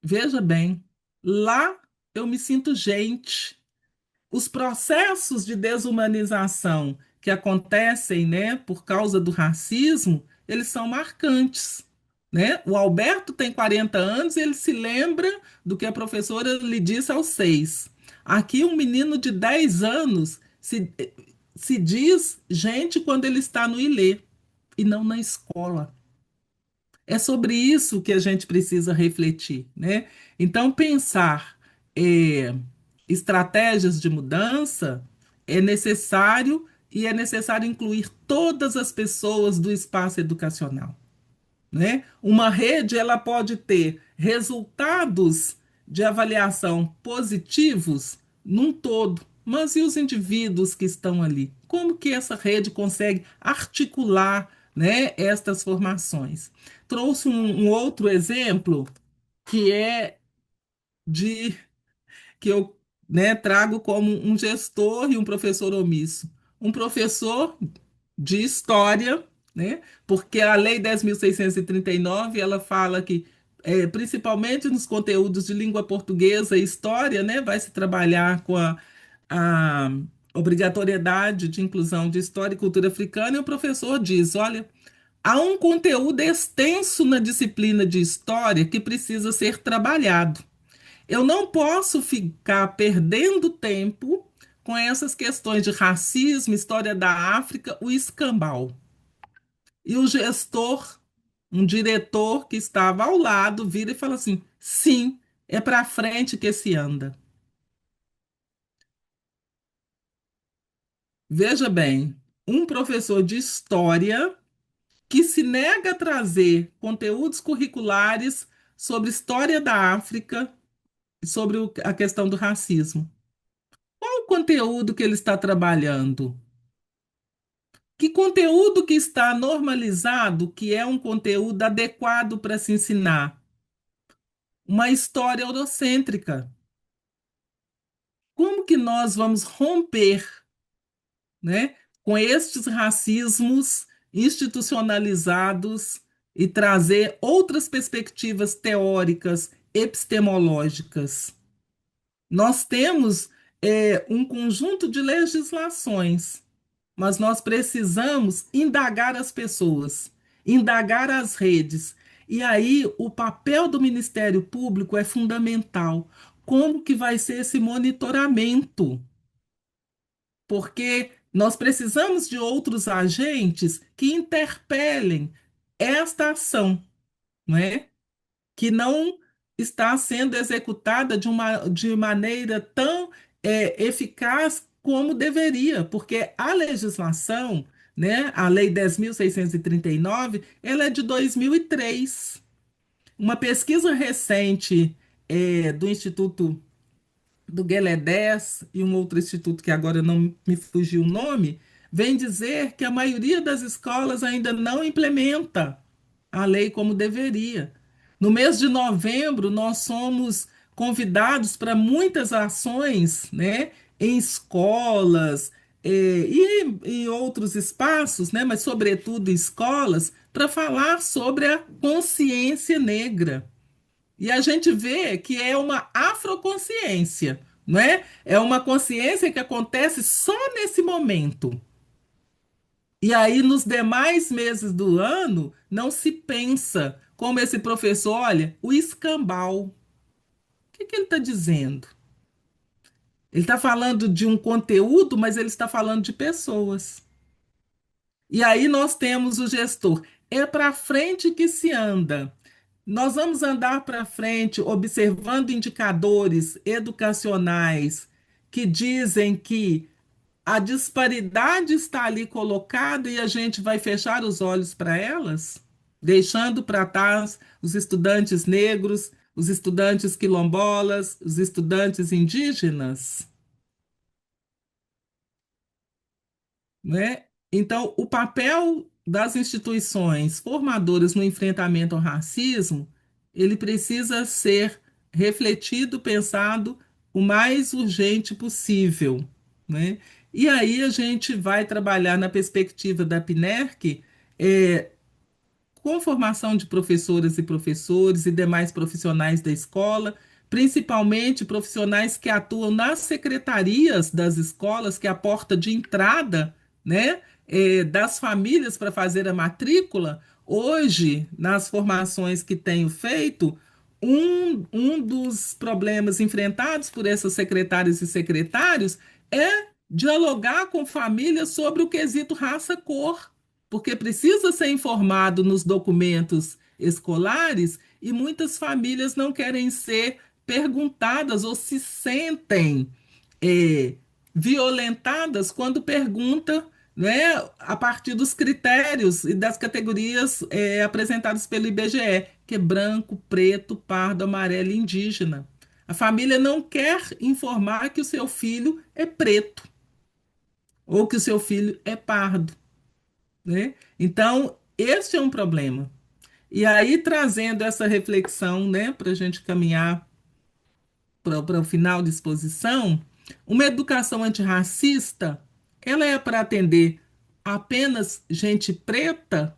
Veja bem, lá eu me sinto gente. Os processos de desumanização que acontecem, né, por causa do racismo, eles são marcantes, né? O Alberto tem 40 anos e ele se lembra do que a professora lhe disse aos 6. Aqui um menino de 10 anos se diz gente quando ele está no ilê e não na escola. É sobre isso que a gente precisa refletir, né? Então, pensar é, estratégias de mudança é necessário e é necessário incluir todas as pessoas do espaço educacional, né? Uma rede ela pode ter resultados de avaliação positivos num todo, mas e os indivíduos que estão ali? Como que essa rede consegue articular, né, estas formações? Trouxe um outro exemplo que é de que eu, né, trago como um gestor e um professor omisso. Um professor de história né? Porque a Lei 10.639 ela fala que, principalmente nos conteúdos de língua portuguesa e história, né, vai se trabalhar com a obrigatoriedade de inclusão de história e cultura africana, e o professor diz: olha, há um conteúdo extenso na disciplina de história que precisa ser trabalhado. Eu não posso ficar perdendo tempo com essas questões de racismo, história da África, o escambau. E o gestor, um diretor que estava ao lado, vira e fala assim: sim, é para frente que se anda. Veja bem, um professor de história que se nega a trazer conteúdos curriculares sobre história da África e sobre a questão do racismo. Qual o conteúdo que ele está trabalhando? Que conteúdo que está normalizado, que é um conteúdo adequado para se ensinar? Uma história eurocêntrica. Como que nós vamos romper, né, com estes racismos institucionalizados e trazer outras perspectivas teóricas, epistemológicas? Nós temos um conjunto de legislações, mas nós precisamos indagar as pessoas, indagar as redes. E aí o papel do Ministério Público é fundamental. Como que vai ser esse monitoramento? Porque nós precisamos de outros agentes que interpelem esta ação, não é? Que não está sendo executada de maneira tão eficaz como deveria, porque a legislação, né, a Lei 10.639, ela é de 2003. Uma pesquisa recente do Instituto do Gueledés e um outro instituto que agora não me fugiu o nome, vem dizer que a maioria das escolas ainda não implementa a lei como deveria. No mês de novembro, nós somos convidados para muitas ações, né, em escolas e outros espaços, né, mas sobretudo em escolas, para falar sobre a consciência negra. E a gente vê que é uma afroconsciência, não é? É uma consciência que acontece só nesse momento. E aí, nos demais meses do ano, não se pensa como esse professor, olha, o escambau. O que ele está dizendo? Ele está falando de um conteúdo, mas ele está falando de pessoas. E aí nós temos o gestor. É para frente que se anda. Nós vamos andar para frente observando indicadores educacionais que dizem que a disparidade está ali colocada e a gente vai fechar os olhos para elas, deixando para trás os estudantes negros, os estudantes quilombolas, os estudantes indígenas, né? Então, o papel das instituições formadoras no enfrentamento ao racismo, ele precisa ser refletido, pensado o mais urgente possível, né? E aí a gente vai trabalhar na perspectiva da PNERC, com formação de professoras e professores e demais profissionais da escola, principalmente profissionais que atuam nas secretarias das escolas, que é a porta de entrada, né, das famílias para fazer a matrícula. Hoje, nas formações que tenho feito, um dos problemas enfrentados por essas secretárias e secretários é dialogar com famílias sobre o quesito raça-cor, porque precisa ser informado nos documentos escolares e muitas famílias não querem ser perguntadas ou se sentem é, violentadas quando pergunta, né, a partir dos critérios e das categorias apresentadas pelo IBGE, que é branco, preto, pardo, amarelo e indígena. A família não quer informar que o seu filho é preto ou que o seu filho é pardo, né? Então, este é um problema. E aí, trazendo essa reflexão, né, para a gente caminhar para o final de exposição, uma educação antirracista, ela é para atender apenas gente preta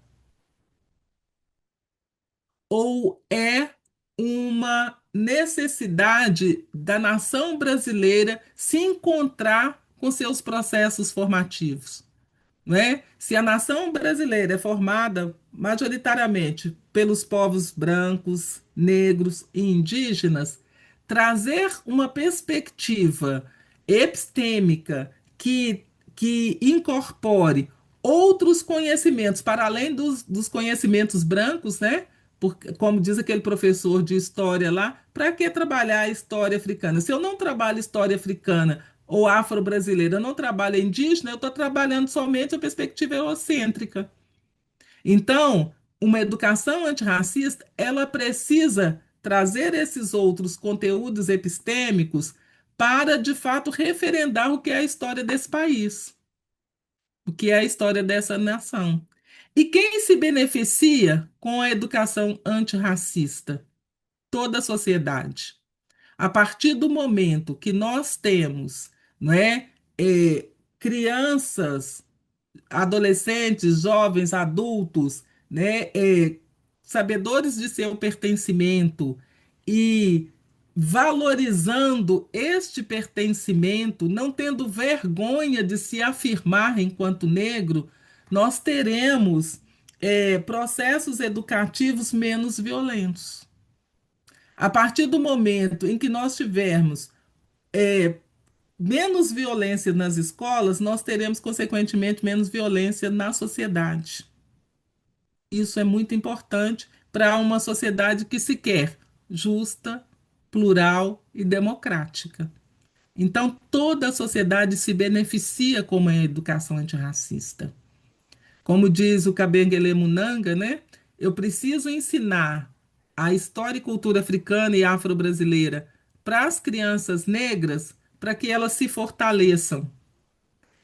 ou é uma necessidade da nação brasileira se encontrar com seus processos formativos? Né? Se a nação brasileira é formada majoritariamente pelos povos brancos, negros e indígenas, trazer uma perspectiva epistêmica que incorpore outros conhecimentos para além dos conhecimentos brancos, né? Porque, como diz aquele professor de história lá, para que trabalhar a história africana? Se eu não trabalho história africana ou afro-brasileira, eu não trabalho indígena, eu estou trabalhando somente a perspectiva eurocêntrica. Então, uma educação antirracista, ela precisa trazer esses outros conteúdos epistêmicos para, de fato, referendar o que é a história desse país, o que é a história dessa nação. E quem se beneficia com a educação antirracista? Toda a sociedade. A partir do momento que nós temos, não é, crianças, adolescentes, jovens, adultos, né, sabedores de seu pertencimento e valorizando este pertencimento, não tendo vergonha de se afirmar enquanto negro, nós teremos processos educativos menos violentos. A partir do momento em que nós tivermos menos violência nas escolas, nós teremos, consequentemente, menos violência na sociedade. Isso é muito importante para uma sociedade que se quer justa, plural e democrática. Então, toda a sociedade se beneficia com uma educação antirracista. Como diz o Kabengele Munanga, né? Eu preciso ensinar a história e cultura africana e afro-brasileira para as crianças negras para que elas se fortaleçam.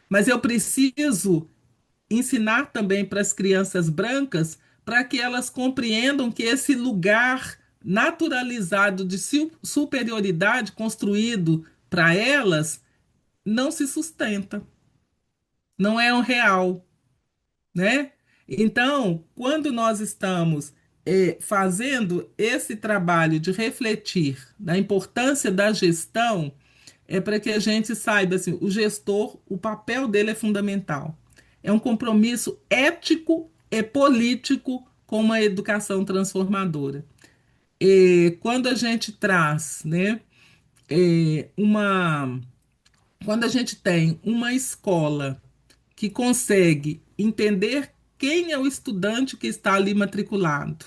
Mas eu preciso ensinar também para as crianças brancas para que elas compreendam que esse lugar naturalizado de superioridade construído para elas não se sustenta, não é um real, né? Então, quando nós estamos fazendo esse trabalho de refletir na importância da gestão, é para que a gente saiba assim, o gestor, o papel dele é fundamental. É um compromisso ético e político com uma educação transformadora. E quando a gente traz, né, uma, quando a gente tem uma escola que consegue entender quem é o estudante que está ali matriculado,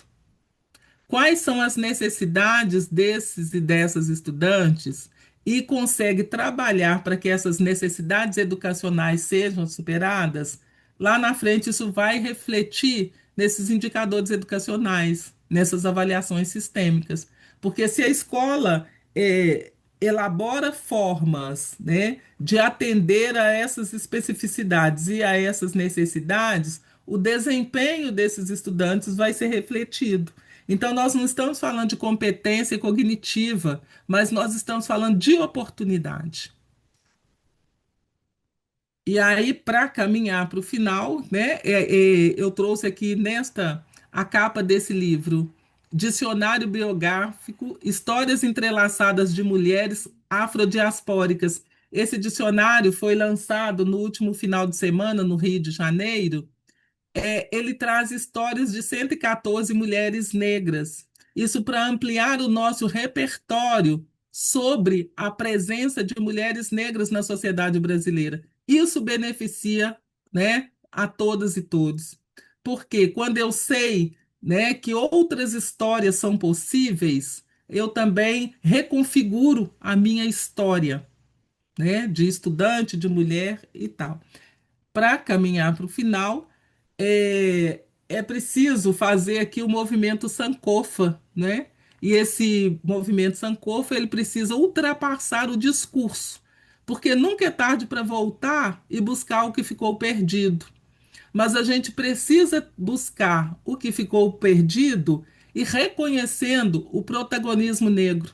quais são as necessidades desses e dessas estudantes e consegue trabalhar para que essas necessidades educacionais sejam superadas, lá na frente isso vai refletir nesses indicadores educacionais, nessas avaliações sistêmicas. Porque se a escola elabora formas, né, de atender a essas especificidades e a essas necessidades, o desempenho desses estudantes vai ser refletido. Então, nós não estamos falando de competência cognitiva, mas nós estamos falando de oportunidade. E aí, para caminhar para o final, né, eu trouxe aqui nesta a capa desse livro, Dicionário Biográfico, Histórias Entrelaçadas de Mulheres Afrodiaspóricas. Esse dicionário foi lançado no último final de semana, no Rio de Janeiro, ele traz histórias de 114 mulheres negras. Isso para ampliar o nosso repertório sobre a presença de mulheres negras na sociedade brasileira. Isso beneficia, né, a todas e todos. Porque quando eu sei, né, que outras histórias são possíveis, eu também reconfiguro a minha história, né, de estudante, de mulher e tal. Para caminhar para o final, é preciso fazer aqui o movimento Sankofa, né? E esse movimento Sankofa, ele precisa ultrapassar o discurso, porque nunca é tarde para voltar e buscar o que ficou perdido. Mas a gente precisa buscar o que ficou perdido e reconhecendo o protagonismo negro,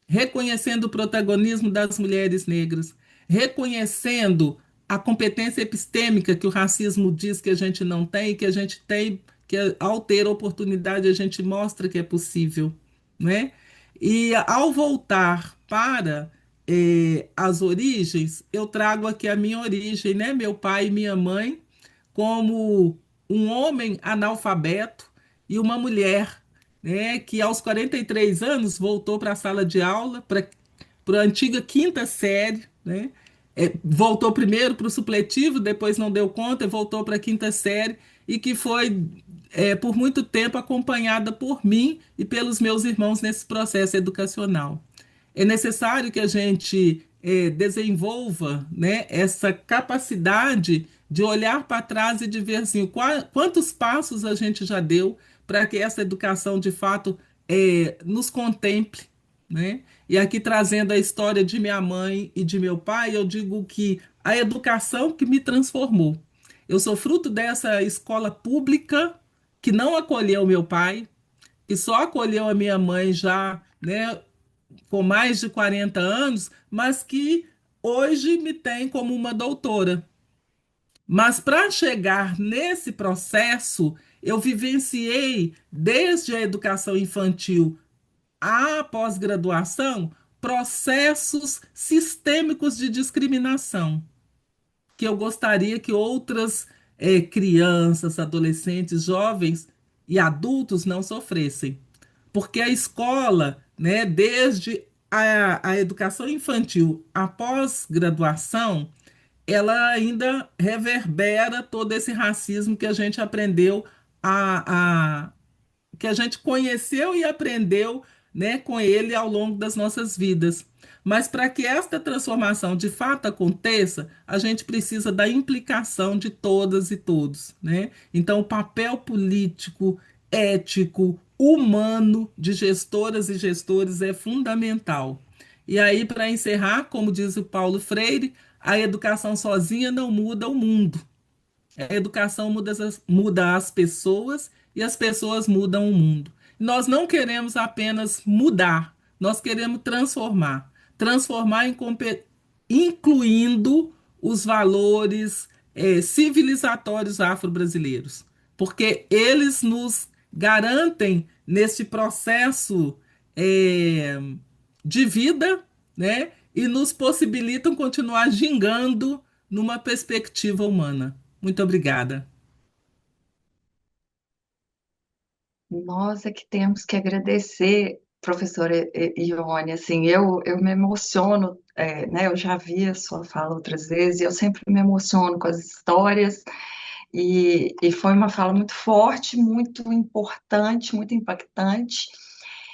reconhecendo o protagonismo das mulheres negras, reconhecendo a competência epistêmica que o racismo diz que a gente não tem, que a gente tem, que ao ter oportunidade a gente mostra que é possível, né? E ao voltar para as origens, eu trago aqui a minha origem, né? Meu pai e minha mãe, como um homem analfabeto e uma mulher, né, que aos 43 anos voltou para a sala de aula, para a antiga quinta série, né? Voltou primeiro para o supletivo, depois não deu conta e voltou para a quinta série, e que foi, por muito tempo, acompanhada por mim e pelos meus irmãos nesse processo educacional. É necessário que a gente desenvolva, né, essa capacidade de olhar para trás e de ver assim, quantos passos a gente já deu para que essa educação de fato nos contemple, né? E aqui trazendo a história de minha mãe e de meu pai, eu digo que a educação que me transformou. Eu sou fruto dessa escola pública que não acolheu meu pai, que só acolheu a minha mãe já, né, com mais de 40 anos, mas que hoje me tem como uma doutora. Mas para chegar nesse processo, eu vivenciei desde a educação infantil à pós-graduação processos sistêmicos de discriminação que eu gostaria que outras crianças, adolescentes, jovens e adultos não sofressem. Porque a escola, né, desde a educação infantil à pós-graduação, ela ainda reverbera todo esse racismo que a gente aprendeu a, que a gente conheceu e aprendeu, né, com ele ao longo das nossas vidas. Mas para que esta transformação de fato aconteça, a gente precisa da implicação de todas e todos, né? Então, o papel político, ético, humano de gestoras e gestores é fundamental. E aí, para encerrar, como diz o Paulo Freire, a educação sozinha não muda o mundo. A educação muda as pessoas e as pessoas mudam o mundo. Nós não queremos apenas mudar, nós queremos transformar. Transformar incluindo os valores civilizatórios afro-brasileiros. Porque eles nos garantem, neste processo é, de vida, né? E nos possibilitam continuar gingando numa perspectiva humana. Muito obrigada.
Nós é que temos que agradecer, professora Ione, assim, eu me emociono, né, eu já vi a sua fala outras vezes, e eu sempre me emociono com as histórias, e foi uma fala muito forte, muito importante, muito impactante,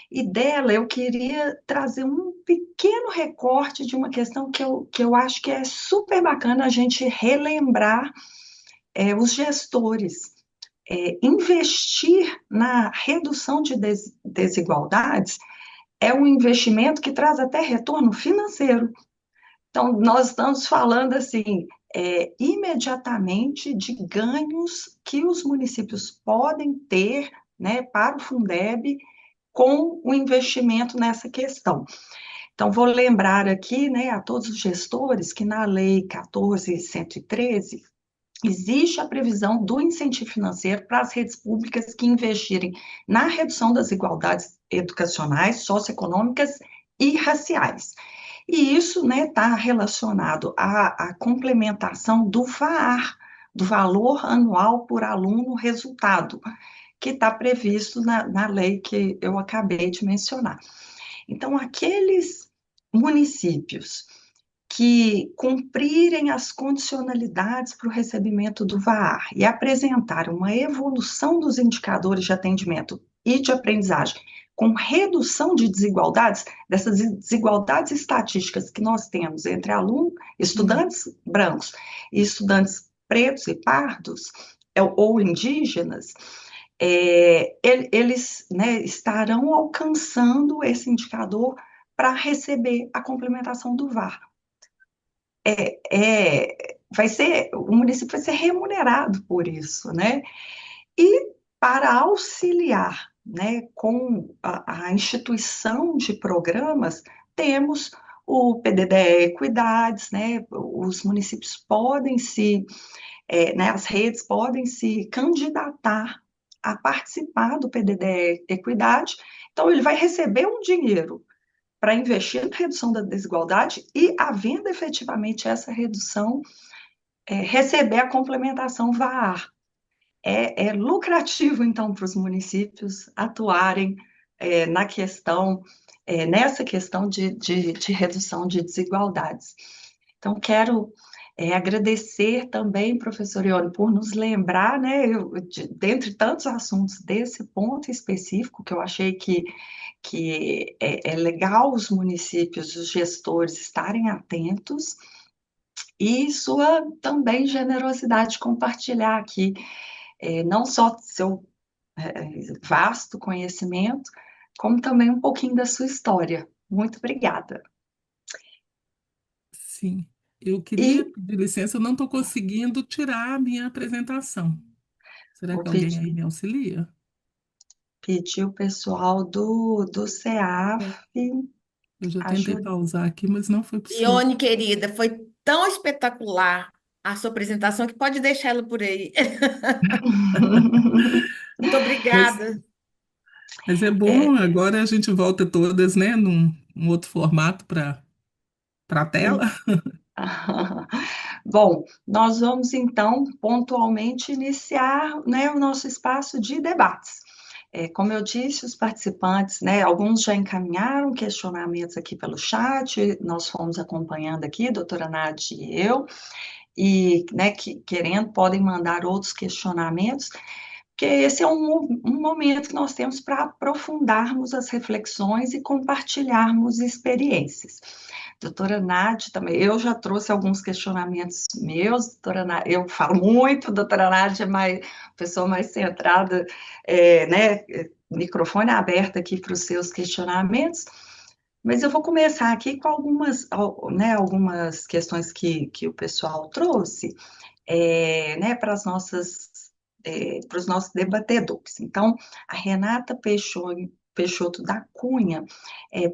e dela eu queria trazer um pequeno recorte de uma questão que eu acho que é super bacana a gente relembrar, os gestores, investir na redução de desigualdades é um investimento que traz até retorno financeiro. Então, nós estamos falando assim, imediatamente de ganhos que os municípios podem ter, né, para o Fundeb com o investimento nessa questão. Então, vou lembrar aqui, né, a todos os gestores que na Lei 14.113 existe a previsão do incentivo financeiro para as redes públicas que investirem na redução das desigualdades educacionais, socioeconômicas e raciais. E isso, né, está relacionado à complementação do VAR, do valor anual por aluno resultado, que está previsto na lei que eu acabei de mencionar. Então, aqueles municípios que cumprirem as condicionalidades para o recebimento do VAR e apresentar uma evolução dos indicadores de atendimento e de aprendizagem com redução de desigualdades, dessas desigualdades estatísticas que nós temos entre alunos, estudantes brancos e estudantes pretos e pardos, ou indígenas, eles, né, estarão alcançando esse indicador para receber a complementação do VAR. O município vai ser remunerado por isso, né? E para auxiliar, né, com a instituição de programas, temos o PDDE Equidades, né? Os municípios podem né, as redes podem se candidatar a participar do PDDE Equidade, então ele vai receber um dinheiro para investir na redução da desigualdade e, havendo efetivamente essa redução, receber a complementação VAR. É lucrativo, então, para os municípios atuarem na questão, nessa questão de redução de desigualdades. Então, quero agradecer também, professor Ione, por nos lembrar, né, dentre tantos assuntos, desse ponto específico, que eu achei que é legal os municípios, os gestores estarem atentos, e sua também generosidade de compartilhar aqui, não só seu vasto conhecimento, como também um pouquinho da sua história. Muito obrigada.
Sim, eu queria
E
pedir licença, eu não estou conseguindo tirar a minha apresentação. Será
vou
que alguém aí
pedir,
me auxilia?
pedir o pessoal do CEAF
É. Eu já tentei
ajuda.
pausar aqui, mas não foi possível.
Ione, querida, foi tão espetacular a sua apresentação que pode deixar ela por aí. Muito
Mas,
obrigada.
mas é bom,
É,
agora a gente volta todas, né, num outro formato para a tela.
Bom, nós vamos então pontualmente iniciar, né, o nosso espaço de debates. Como eu disse, os participantes, né, alguns já encaminharam questionamentos aqui pelo chat, nós fomos acompanhando aqui, doutora Nádia e eu, e, né, querendo, podem mandar outros questionamentos, porque esse é um momento que nós temos para aprofundarmos as reflexões e compartilharmos experiências. Doutora Nádia também, eu já trouxe alguns questionamentos meus, doutora Nádia, eu falo muito, doutora Nádia é pessoa mais centrada, né, microfone aberto aqui para os seus questionamentos, mas eu vou começar aqui com né, algumas questões que o pessoal trouxe, né, para os nossos debatedores. Então, a Renata Peixoto da Cunha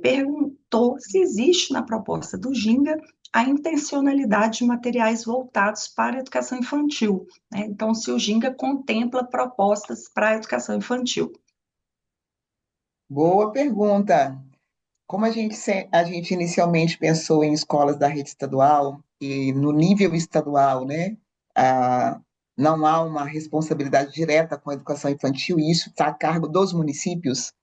perguntou se existe na proposta do Ginga a intencionalidade de materiais voltados para a educação infantil, né? Então, se o Ginga contempla propostas para a educação infantil.
Boa pergunta. Como a gente inicialmente pensou em escolas da rede estadual e no nível estadual, né, ah, não há uma responsabilidade direta com a educação infantil e isso está a cargo dos municípios,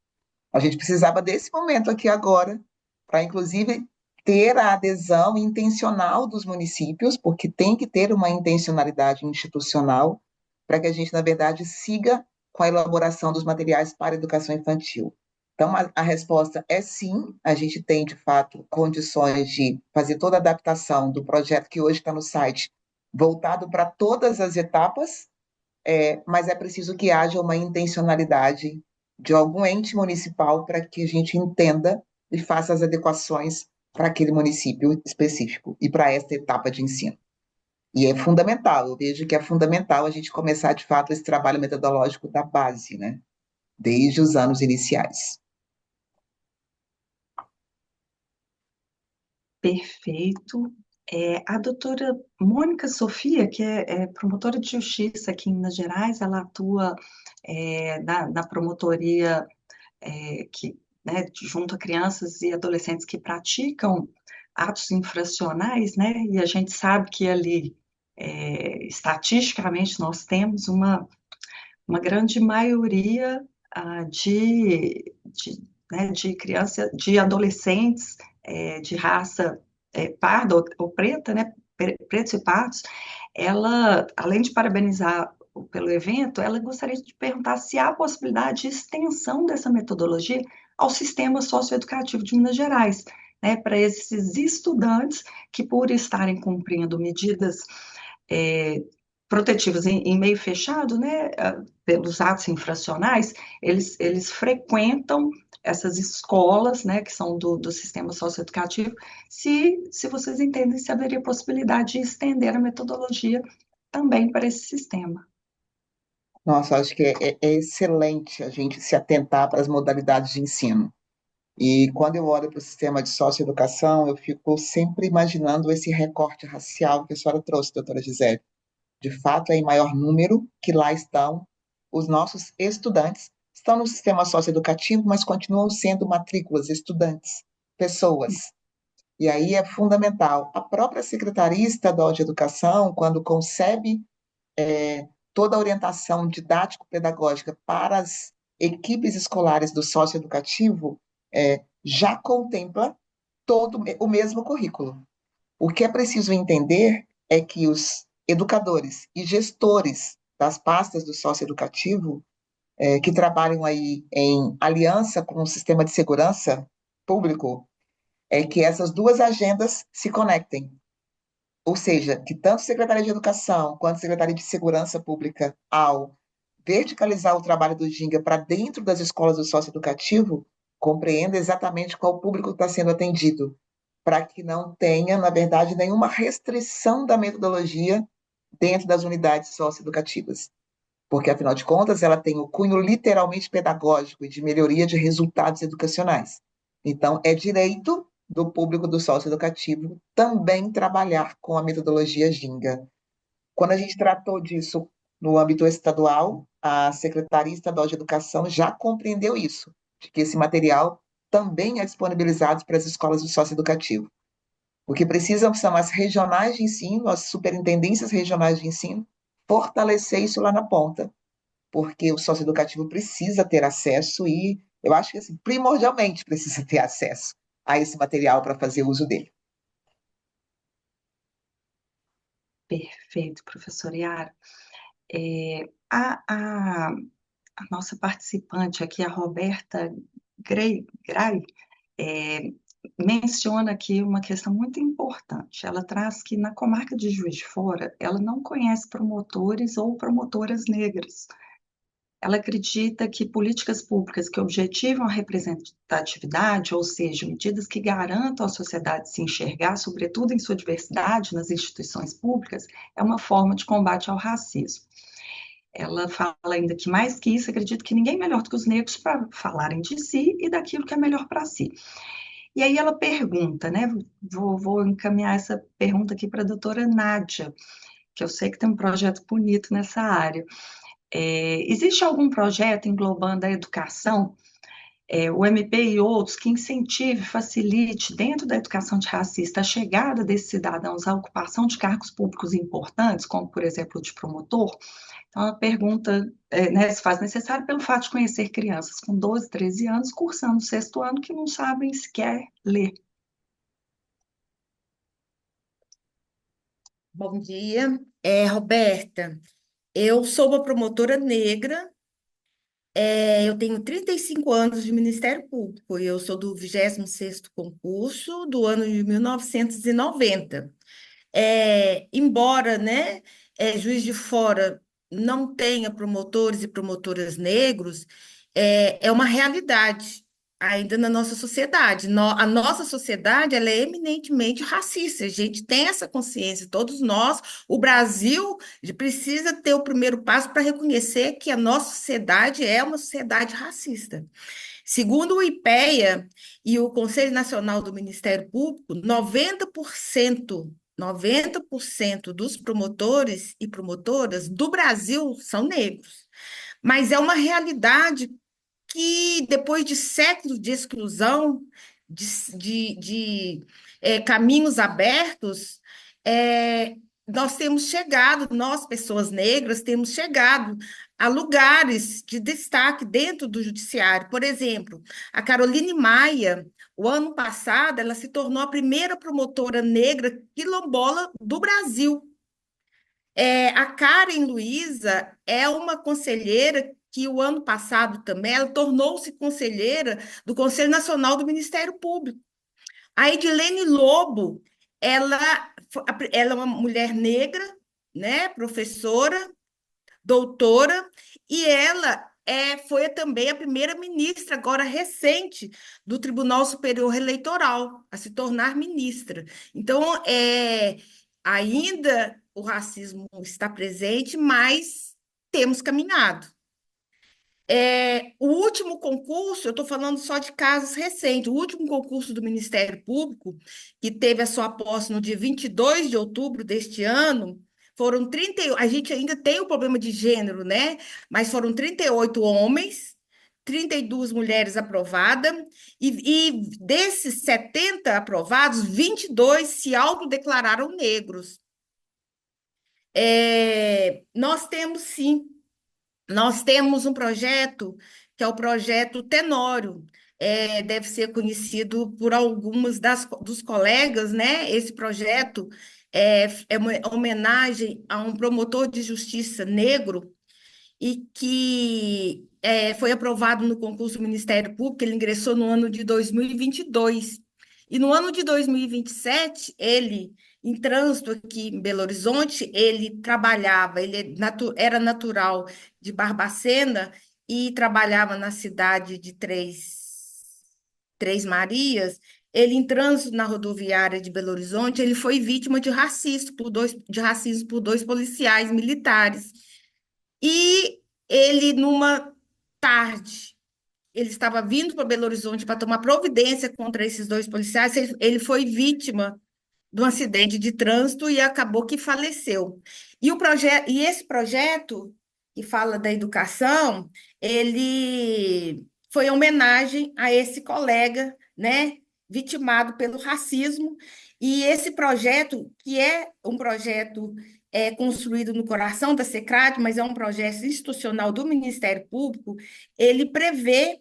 a gente precisava desse momento aqui agora para, inclusive, ter a adesão intencional dos municípios, porque tem que ter uma intencionalidade institucional para que a gente, na verdade, siga com a elaboração dos materiais para a educação infantil. Então, a resposta é sim, a gente tem, de fato, condições de fazer toda a adaptação do projeto que hoje está no site, voltado para todas as etapas, mas é preciso que haja uma intencionalidade de algum ente municipal para que a gente entenda e faça as adequações para aquele município específico e para esta etapa de ensino. E é fundamental, eu vejo que é fundamental a gente começar, de fato, esse trabalho metodológico da base, né? Desde os anos iniciais.
Perfeito. A doutora Mônica Sofia, que é promotora de justiça aqui em Minas Gerais, ela atua na promotoria né, junto a crianças e adolescentes que praticam atos infracionais, né, e a gente sabe que ali, estatisticamente, nós temos uma grande maioria né, de crianças, de adolescentes de raça parda ou preta, né, pretos e pardos, ela, além de parabenizar pelo evento, ela gostaria de perguntar se há possibilidade de extensão dessa metodologia ao sistema socioeducativo de Minas Gerais, né, para esses estudantes que, por estarem cumprindo medidas protetivas em meio fechado, né, pelos atos infracionais, eles frequentam essas escolas, né, que são do sistema socioeducativo, se vocês entendem se haveria possibilidade de estender a metodologia também para esse sistema.
Nossa, acho que é excelente a gente se atentar para as modalidades de ensino. E quando eu olho para o sistema de socioeducação, eu fico sempre imaginando esse recorte racial que a senhora trouxe, doutora Gisele. De fato, é em maior número que lá estão os nossos estudantes. Estão no sistema socioeducativo, mas continuam sendo matrículas, estudantes, pessoas. E aí é fundamental. A própria Secretaria Estadual de Educação, quando concebe toda a orientação didático-pedagógica para as equipes escolares do socioeducativo, já contempla todo o mesmo currículo. O que é preciso entender é que os educadores e gestores das pastas do socioeducativo, que trabalham aí em aliança com o sistema de segurança público, é que essas duas agendas se conectem. Ou seja, que tanto a Secretaria de Educação quanto a Secretaria de Segurança Pública, ao verticalizar o trabalho do Ginga para dentro das escolas do socioeducativo, compreenda exatamente qual público está sendo atendido, para que não tenha, na verdade, nenhuma restrição da metodologia dentro das unidades socioeducativas. Porque, afinal de contas, ela tem o cunho literalmente pedagógico e de melhoria de resultados educacionais. Então, é direito do público do socioeducativo também trabalhar com a metodologia Ginga. Quando a gente tratou disso no âmbito estadual, a Secretaria Estadual de Educação já compreendeu isso, de que esse material também é disponibilizado para as escolas do socioeducativo. O que precisam são as regionais de ensino, as superintendências regionais de ensino, fortalecer isso lá na ponta, porque o socioeducativo precisa ter acesso e eu acho que assim, primordialmente precisa ter acesso a esse material para fazer uso dele.
Perfeito, professora Yara. É, a nossa participante aqui, a Roberta Gray, é, menciona aqui uma questão muito importante. Ela traz que na comarca de Juiz de Fora, ela não conhece promotores ou promotoras negras. Ela acredita que políticas públicas que objetivam a representatividade, ou seja, medidas que garantam à sociedade se enxergar, sobretudo em sua diversidade, nas instituições públicas, é uma forma de combate ao racismo. Ela fala ainda que, mais que isso, acredita que ninguém é melhor do que os negros para falarem de si e daquilo que é melhor para si. E aí ela pergunta, né? Vou encaminhar essa pergunta aqui para a doutora Nádia, que eu sei que tem um projeto bonito nessa área. Existe algum projeto englobando a educação, o MP e outros, que incentive, facilite, dentro da educação antirracista, a chegada desses cidadãos à ocupação de cargos públicos importantes, como, por exemplo, o de promotor? Então, a pergunta né, se faz necessária pelo fato de conhecer crianças com 12, 13 anos, cursando o sexto ano, que não sabem sequer ler.
Bom dia. Roberta, eu sou uma promotora negra, eu tenho 35 anos de Ministério Público e eu sou do 26º concurso do ano de 1990. Embora, né, Juiz de Fora não tenha promotores e promotoras negros, é uma realidade ainda na nossa sociedade. A nossa sociedade, ela é eminentemente racista. A gente tem essa consciência, todos nós. O Brasil precisa ter o primeiro passo para reconhecer que a nossa sociedade é uma sociedade racista. Segundo o IPEA e o Conselho Nacional do Ministério Público, 90% dos promotores e promotoras do Brasil são negros. Mas é uma realidade que, depois de séculos de exclusão, de caminhos abertos, é, nós temos chegado, nós, pessoas negras, temos chegado a lugares de destaque dentro do judiciário. Por exemplo, a Caroline Maia, o ano passado, ela se tornou a primeira promotora negra quilombola do Brasil. A Karen Luiza é uma conselheira que o ano passado também ela tornou-se conselheira do Conselho Nacional do Ministério Público. A Edilene Lobo, ela, ela é uma mulher negra, né, professora, doutora, e ela foi também a primeira ministra, agora recente, do Tribunal Superior Eleitoral, a se tornar ministra. Então, ainda o racismo está presente, mas temos caminhado. O último concurso, eu estou falando só de casos recentes, o último concurso do Ministério Público, que teve a sua posse no dia 22 de outubro deste ano, foram 30, a gente ainda tem o problema de gênero, né? Mas foram 38 homens, 32 mulheres aprovadas, e desses 70 aprovados, 22 se autodeclararam negros. Nós temos, sim, nós temos um projeto que é o projeto Tenório. Deve ser conhecido por algumas dos colegas, né? Esse projeto é uma homenagem a um promotor de justiça negro e que foi aprovado no concurso do Ministério Público. Ele ingressou no ano de 2022. E no ano de 2027, ele, em trânsito aqui em Belo Horizonte, ele trabalhava, era natural de Barbacena e trabalhava na cidade de Três Marias. Ele, em trânsito na rodoviária de Belo Horizonte, ele foi vítima de racismo por dois policiais militares. E ele, numa tarde, ele estava vindo para Belo Horizonte para tomar providência contra esses dois policiais. Ele foi vítima de um acidente de trânsito e acabou que faleceu. E esse projeto, que fala da educação, ele foi em homenagem a esse colega, né, vitimado pelo racismo. E esse projeto, que é um projeto construído no coração da SECRAD, mas é um projeto institucional do Ministério Público, ele prevê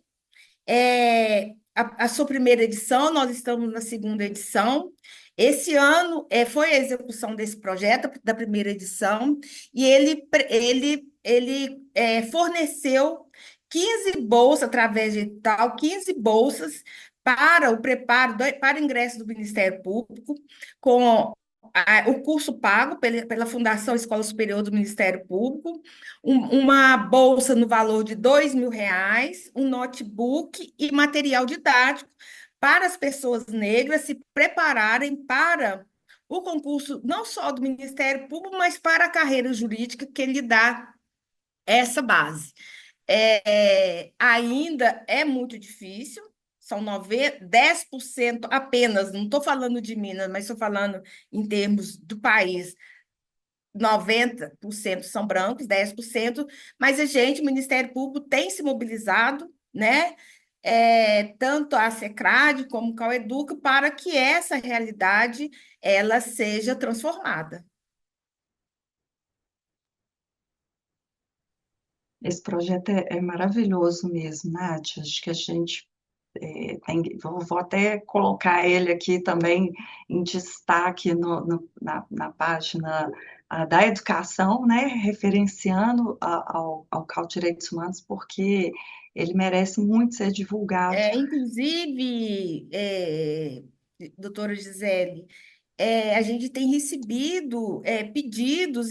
a sua primeira edição, nós estamos na segunda edição. Esse ano foi a execução desse projeto, da primeira edição, e ele forneceu 15 bolsas, através de tal, 15 bolsas para o preparo, para o ingresso do Ministério Público, com o curso pago pela Fundação Escola Superior do Ministério Público, uma bolsa no valor de R$ 2.000, um notebook e material didático para as pessoas negras se prepararem para o concurso, não só do Ministério Público, mas para a carreira jurídica, que lhe dá essa base. Ainda é muito difícil, são 10% apenas, não estou falando de Minas, mas estou falando em termos do país. 90% são brancos, 10%, mas o Ministério Público tem se mobilizado, né? Tanto a SECRAD como o CAUEDUC, para que essa realidade ela seja transformada.
Esse projeto é maravilhoso mesmo, Nath. Acho que a gente vou até colocar ele aqui também em destaque na página da educação, né, referenciando ao CAU Direitos Humanos, porque ele merece muito ser divulgado.
Inclusive, doutora Gisele, a gente tem recebido pedidos,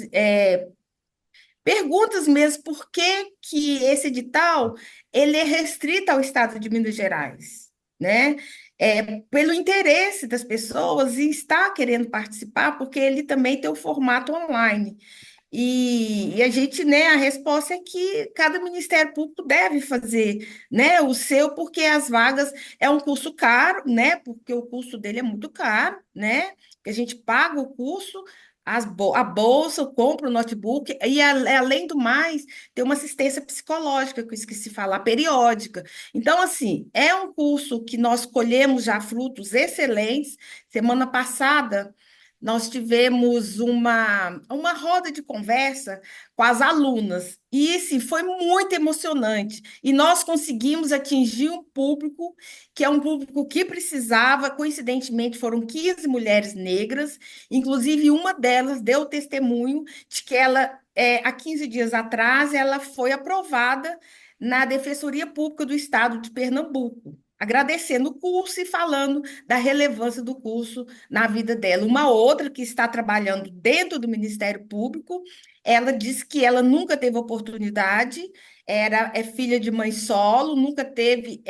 perguntas mesmo, por que que esse edital ele é restrito ao estado de Minas Gerais, né? Pelo interesse das pessoas em estar querendo participar, porque ele também tem o formato online. E a gente, né, a resposta é que cada Ministério Público deve fazer, né, o seu, porque as vagas é um curso caro, né, porque o custo dele é muito caro, né, que a gente paga o curso, a bolsa, compra o notebook, e além do mais, tem uma assistência psicológica, que eu esqueci de falar, periódica. Então, assim, é um curso que nós colhemos já frutos excelentes. Semana passada, nós tivemos uma roda de conversa com as alunas, e sim, foi muito emocionante. E nós conseguimos atingir um público que é um público que precisava, coincidentemente, foram 15 mulheres negras, inclusive uma delas deu testemunho de que ela, há 15 dias atrás, ela foi aprovada na Defensoria Pública do Estado de Pernambuco, agradecendo o curso e falando da relevância do curso na vida dela. Uma outra que está trabalhando dentro do Ministério Público, ela disse que ela nunca teve oportunidade, é filha de mãe solo, nunca teve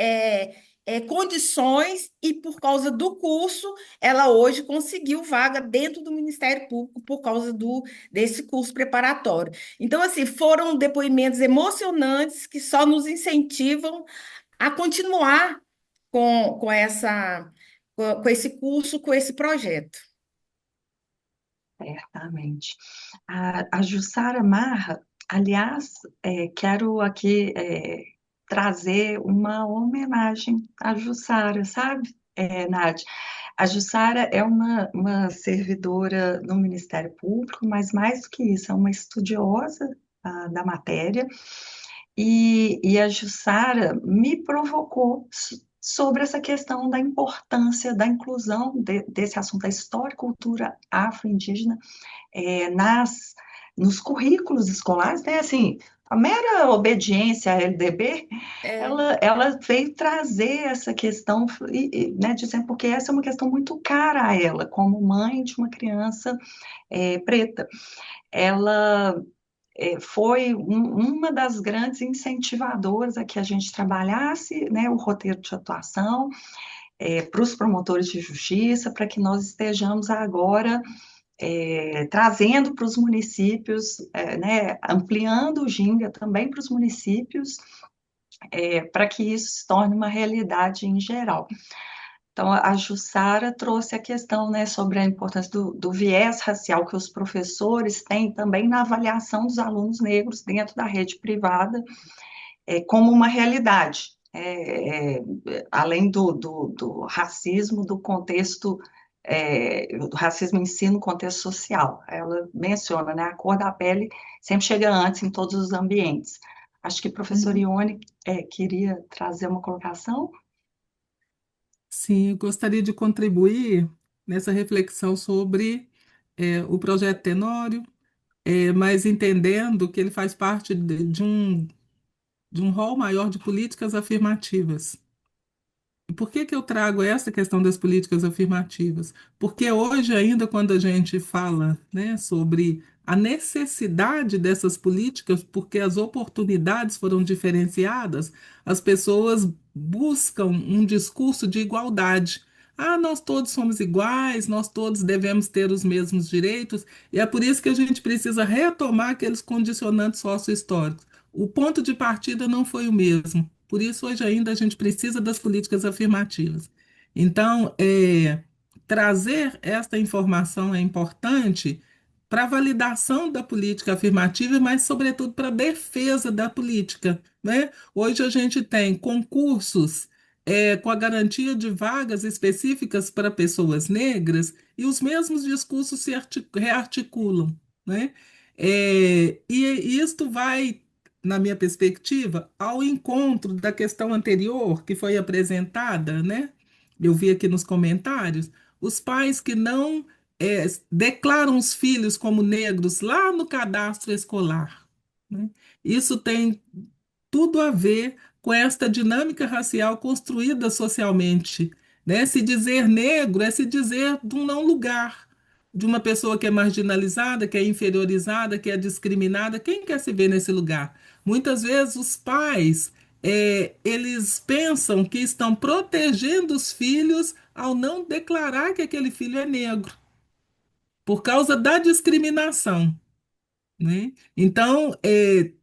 condições e, por causa do curso, ela hoje conseguiu vaga dentro do Ministério Público por causa desse curso preparatório. Então, assim, foram depoimentos emocionantes que só nos incentivam a continuar com esse curso, com esse projeto.
Certamente. A Jussara Marra, aliás, quero aqui trazer uma homenagem à Jussara, sabe, Nádia? A Jussara é uma servidora no Ministério Público, mas mais do que isso, é uma estudiosa da matéria, e a Jussara me provocou sobre essa questão da importância da inclusão desse assunto da história e cultura afro-indígena nos currículos escolares, né? Assim, a mera obediência à LDB,
É,
ela veio trazer essa questão, né, dizendo, porque essa é uma questão muito cara a ela, como mãe de uma criança preta. Ela foi uma das grandes incentivadoras a que a gente trabalhasse, né, o roteiro de atuação para os promotores de justiça, para que nós estejamos agora trazendo para os municípios, né, ampliando o Ginga também para os municípios, para que isso se torne uma realidade em geral. Então, a Jussara trouxe a questão, né, sobre a importância do viés racial que os professores têm também na avaliação dos alunos negros dentro da rede privada, como uma realidade, além do racismo, do contexto, do racismo em si no contexto social. Ela menciona, né, a cor da pele sempre chega antes em todos os ambientes. Acho que a professora Ione queria trazer uma colocação.
Sim, eu gostaria de contribuir nessa reflexão sobre o projeto Tenório, mas entendendo que ele faz parte de um rol maior de políticas afirmativas. E por que que eu trago essa questão das políticas afirmativas? Porque hoje ainda, quando a gente fala, né, sobre a necessidade dessas políticas, porque as oportunidades foram diferenciadas, as pessoas buscam um discurso de igualdade. Ah, nós todos somos iguais, nós todos devemos ter os mesmos direitos, e é por isso que a gente precisa retomar aqueles condicionantes sócio-históricos. O ponto de partida não foi o mesmo. Por isso, hoje ainda a gente precisa das políticas afirmativas. Então, trazer esta informação é importante para a validação da política afirmativa, mas, sobretudo, para a defesa da política, né? Hoje a gente tem concursos com a garantia de vagas específicas para pessoas negras e os mesmos discursos se rearticulam, né? E isto vai, na minha perspectiva, ao encontro da questão anterior que foi apresentada, né? Eu vi aqui nos comentários, os pais que não declaram os filhos como negros lá no cadastro escolar, né? Isso tem tudo a ver com esta dinâmica racial construída socialmente, né? Se dizer negro é se dizer de um não lugar, de uma pessoa que é marginalizada, que é inferiorizada, que é discriminada. Quem quer se ver nesse lugar? Muitas vezes os pais, eles pensam que estão protegendo os filhos ao não declarar que aquele filho é negro, por causa da discriminação, né? Então,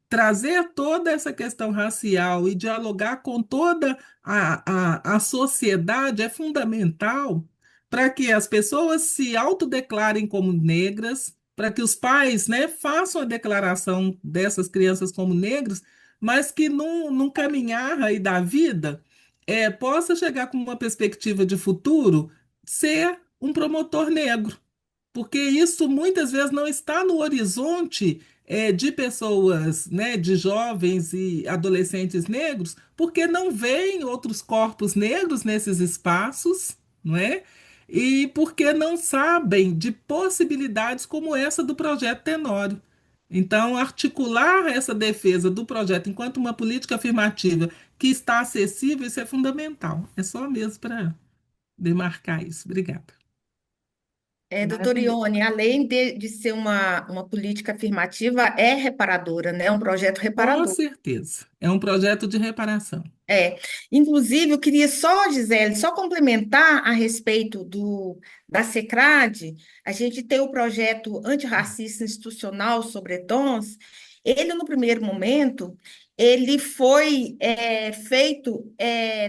trazer toda essa questão racial e dialogar com toda a sociedade é fundamental para que as pessoas se autodeclarem como negras, para que os pais, né, façam a declaração dessas crianças como negros, mas que num caminhar aí da vida possa chegar com uma perspectiva de futuro ser um promotor negro, porque isso muitas vezes não está no horizonte de pessoas, né, de jovens e adolescentes negros, porque não veem outros corpos negros nesses espaços, não é? E porque não sabem de possibilidades como essa do projeto Tenório. Então, articular essa defesa do projeto enquanto uma política afirmativa que está acessível, isso é fundamental. É só mesmo para demarcar isso. Obrigada.
Doutora
Maravilhoso.
Ione, além de ser uma política afirmativa, é reparadora, né? É um projeto
Com
reparador.
certeza. É um projeto de reparação.
É, inclusive, eu queria só, Gisele, só complementar a respeito da SECRAD, a gente tem o projeto antirracista institucional sobre tons. Ele, no primeiro momento, ele foi feito,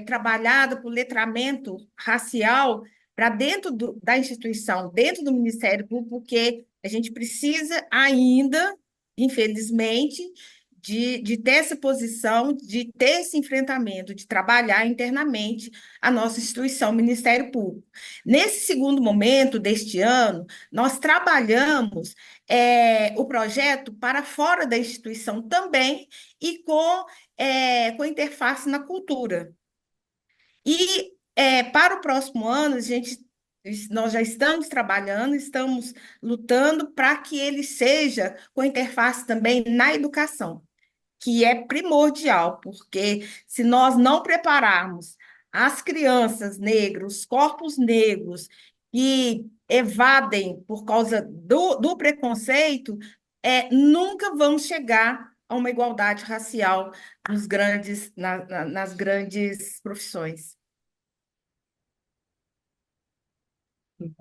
trabalhado por letramento racial para dentro da instituição, dentro do Ministério Público, porque a gente precisa ainda, infelizmente, de ter essa posição, de ter esse enfrentamento, de trabalhar internamente a nossa instituição, o Ministério Público. Nesse segundo momento deste ano, nós trabalhamos o projeto para fora da instituição também e com interface na cultura. E para o próximo ano, nós já estamos trabalhando, estamos lutando para que ele seja com interface também na educação, que é primordial, porque se nós não prepararmos as crianças negras, os corpos negros que evadem por causa do preconceito, nunca vamos chegar a uma igualdade racial nas grandes profissões.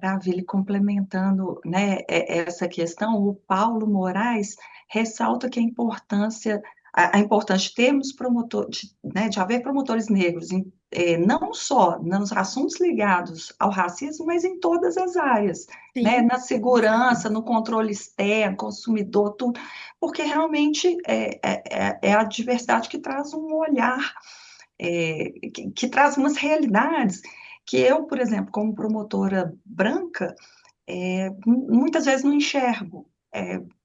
Maravilha, e complementando, né, essa questão, o Paulo Moraes ressalta que a importância de termos promotores, né, de haver promotores negros, não só nos assuntos ligados ao racismo, mas em todas as áreas, né,
Sim,
na segurança, no controle externo, consumidor, tudo, porque realmente é a diversidade que traz um olhar, que traz umas realidades que eu, por exemplo, como promotora branca, muitas vezes não enxergo.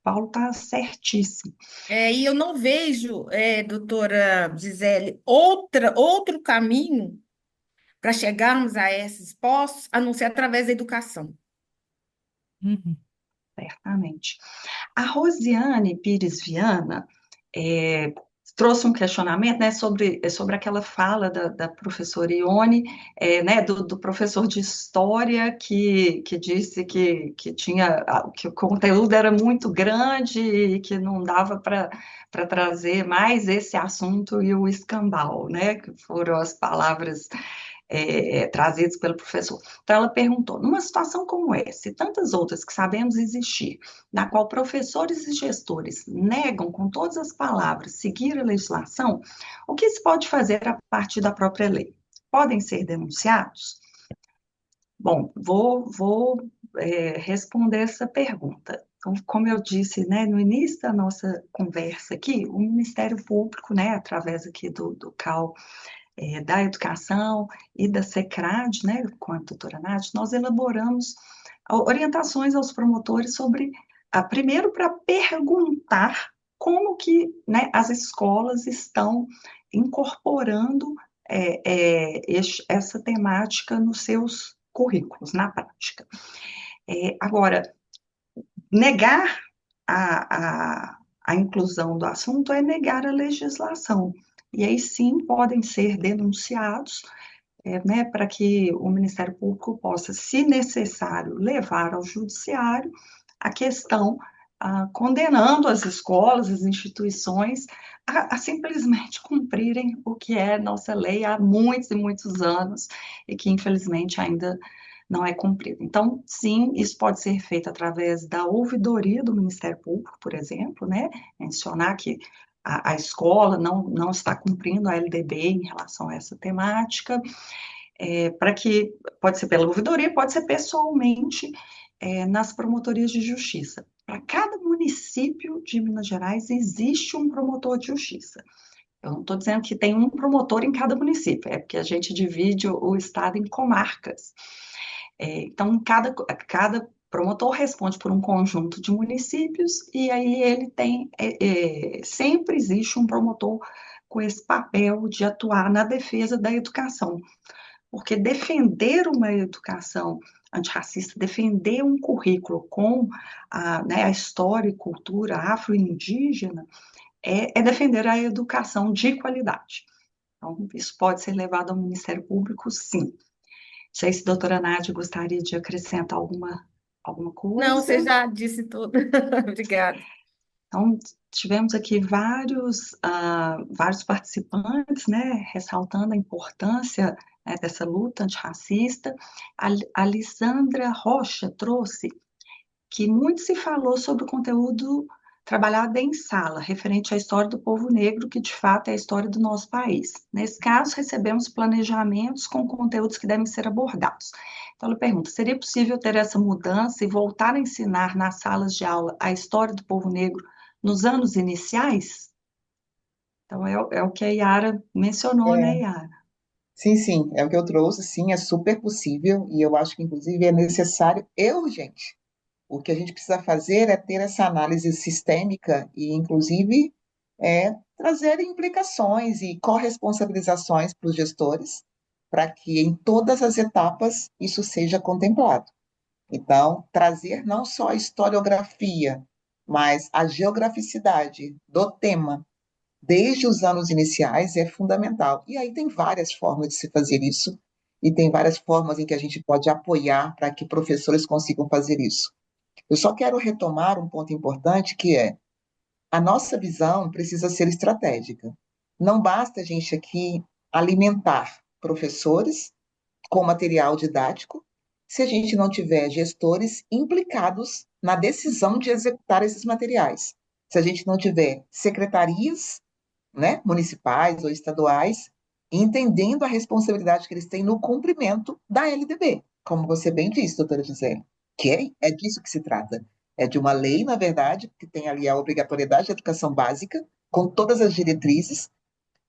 Paulo está certíssimo.
e eu não vejo, doutora Gisele, outro caminho para chegarmos a esses postos, a não ser através da educação.
Uhum.
Certamente. A Rosiane Pires Viana é, trouxe um questionamento, né, sobre aquela fala da professora Ione, né, do professor de história que disse que o conteúdo era muito grande e que não dava para trazer mais esse assunto e o escambau, né, que foram as palavras trazidas pelo professor. Então, ela perguntou: numa situação como essa e tantas outras que sabemos existir, na qual professores e gestores negam com todas as palavras seguir a legislação, o que se pode fazer a partir da própria lei? Podem ser denunciados? Bom, vou responder essa pergunta. Então, como eu disse, né, no início da nossa conversa aqui, o Ministério Público, né, através aqui do CAL, da educação e da SECRAD, né, com a doutora Nath, nós elaboramos orientações aos promotores sobre, primeiro, para perguntar como que, né, as escolas estão incorporando essa temática nos seus currículos, na prática. Agora, negar a inclusão do assunto é negar a legislação. E aí sim podem ser denunciados, né, para que o Ministério Público possa, se necessário, levar ao judiciário a questão, condenando as escolas, as instituições, a simplesmente cumprirem o que é nossa lei há muitos e muitos anos e que, infelizmente, ainda não é cumprido. Então, sim, isso pode ser feito através da ouvidoria do Ministério Público, por exemplo, né, mencionar que a escola não está cumprindo a LDB em relação a essa temática, para que, pode ser pela ouvidoria, pode ser pessoalmente, nas promotorias de justiça. Para cada município de Minas Gerais existe um promotor de justiça. Eu não estou dizendo que tem um promotor em cada município, é porque a gente divide o estado em comarcas. Então, cada promotor responde por um conjunto de municípios, e aí ele tem, sempre existe um promotor com esse papel de atuar na defesa da educação, porque defender uma educação antirracista, defender um currículo com né, a história e cultura afro-indígena, é defender a educação de qualidade. Então, isso pode ser levado ao Ministério Público, sim. Não sei se a doutora Nádia gostaria de acrescentar alguma alguma
Não, você
coisa?
já disse tudo. Obrigada.
Então, tivemos aqui vários participantes, né, ressaltando a importância, né, dessa luta antirracista. A Lisandra Rocha trouxe que muito se falou sobre o conteúdo trabalhado em sala, referente à história do povo negro, que de fato é a história do nosso país. Nesse caso, recebemos planejamentos com conteúdos que devem ser abordados. Então, ela pergunta: seria possível ter essa mudança e voltar a ensinar nas salas de aula a história do povo negro nos anos iniciais? Então, é o que a Yara mencionou, né,
É,
Yara?
sim, sim, é o que eu trouxe, sim, é super possível e eu acho que, inclusive, é necessário e urgente. O que a gente precisa fazer é ter essa análise sistêmica e, inclusive, trazer implicações e corresponsabilizações para os gestores, para que em todas as etapas isso seja contemplado. Então, trazer não só a historiografia, mas a geograficidade do tema desde os anos iniciais é fundamental. E aí tem várias formas de se fazer isso, e tem várias formas em que a gente pode apoiar para que professores consigam fazer isso. Eu só quero retomar um ponto importante que é a nossa visão precisa ser estratégica. Não basta a gente aqui alimentar professores com material didático se a gente não tiver gestores implicados na decisão de executar esses materiais. Se a gente não tiver secretarias, né, municipais ou estaduais, entendendo a responsabilidade que eles têm no cumprimento da LDB, como você bem disse, doutora Gisele, que é disso que se trata. É de uma lei, na verdade, que tem ali a obrigatoriedade de educação básica, com todas as diretrizes,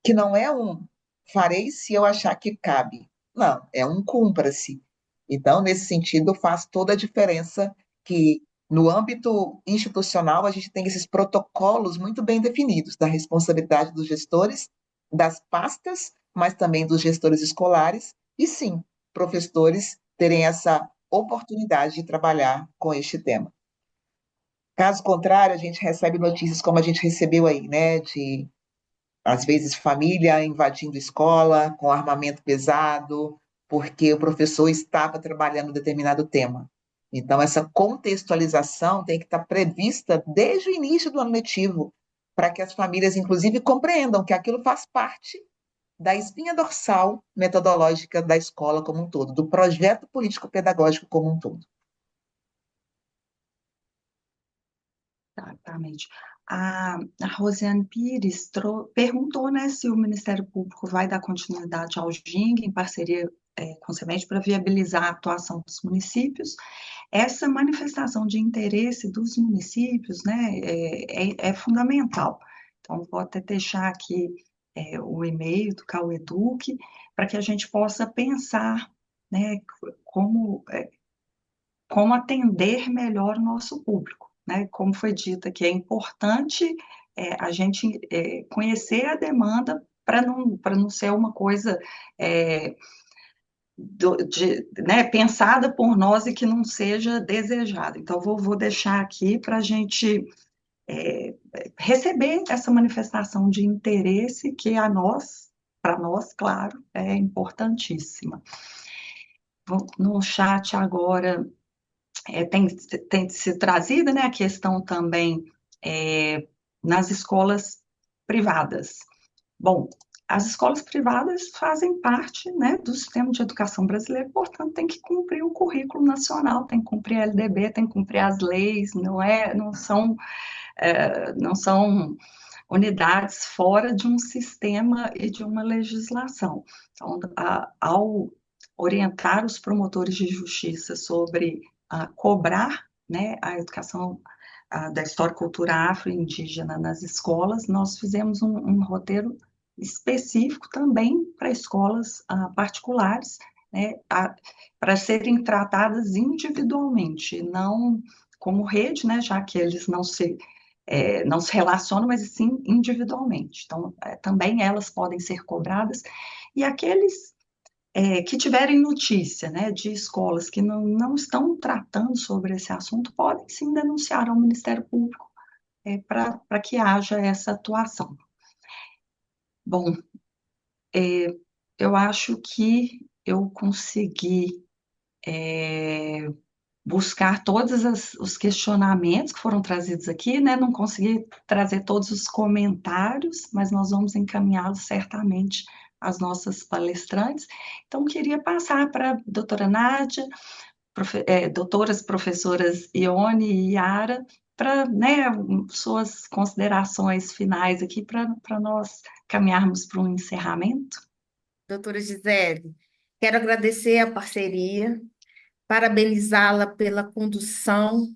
que não é um farei se eu achar que cabe. Não, é um cumpra-se. Então, nesse sentido, faz toda a diferença que no âmbito institucional a gente tem esses protocolos muito bem definidos da responsabilidade dos gestores, das pastas, mas também dos gestores escolares, e sim, professores terem essa oportunidade de trabalhar com este tema. Caso contrário, a gente recebe notícias como a gente recebeu aí, né, de às vezes família invadindo escola com armamento pesado, porque o professor estava trabalhando determinado tema. Então, essa contextualização tem que estar prevista desde o início do ano letivo, para que as famílias, inclusive, compreendam que aquilo faz parte da espinha dorsal metodológica da escola como um todo, do projeto político-pedagógico como um todo.
Exatamente. A Rosiane Pires perguntou, né, se o Ministério Público vai dar continuidade ao GING em parceria com o CEMED para viabilizar a atuação dos municípios. Essa manifestação de interesse dos municípios, né, é fundamental. Então, vou até deixar aqui o e-mail do Caueduc para que a gente possa pensar, né, como, como atender melhor o nosso público, né? Como foi dito aqui, é importante a gente conhecer a demanda para não ser uma coisa né, pensada por nós e que não seja desejada. Então, vou deixar aqui para a gente receber essa manifestação de interesse que para nós, claro, é importantíssima. No chat agora tem se trazido, né, a questão também nas escolas privadas. Bom, as escolas privadas fazem parte, né, do sistema de educação brasileiro, portanto, tem que cumprir o currículo nacional, tem que cumprir a LDB, tem que cumprir as leis, não são unidades fora de um sistema e de uma legislação. Então, ao orientar os promotores de justiça sobre cobrar, né, a educação da história e cultura afro-indígena nas escolas, nós fizemos um roteiro específico também para escolas particulares, né, para serem tratadas individualmente, não como rede, né, já que eles não se relacionam, mas sim individualmente. Então, também elas podem ser cobradas. E aqueles que tiverem notícia, né, de escolas que não estão tratando sobre esse assunto, podem sim denunciar ao Ministério Público para que haja essa atuação. Bom, eu acho que eu consegui buscar todos os questionamentos que foram trazidos aqui, né? Não consegui trazer todos os comentários, mas nós vamos encaminhá-los certamente às nossas palestrantes. Então, queria passar para a doutora Nádia, doutoras professoras Ione e Yara, para, né, suas considerações finais aqui, para nós caminharmos para um encerramento.
Doutora Gisele, quero agradecer a parceria, parabenizá-la pela condução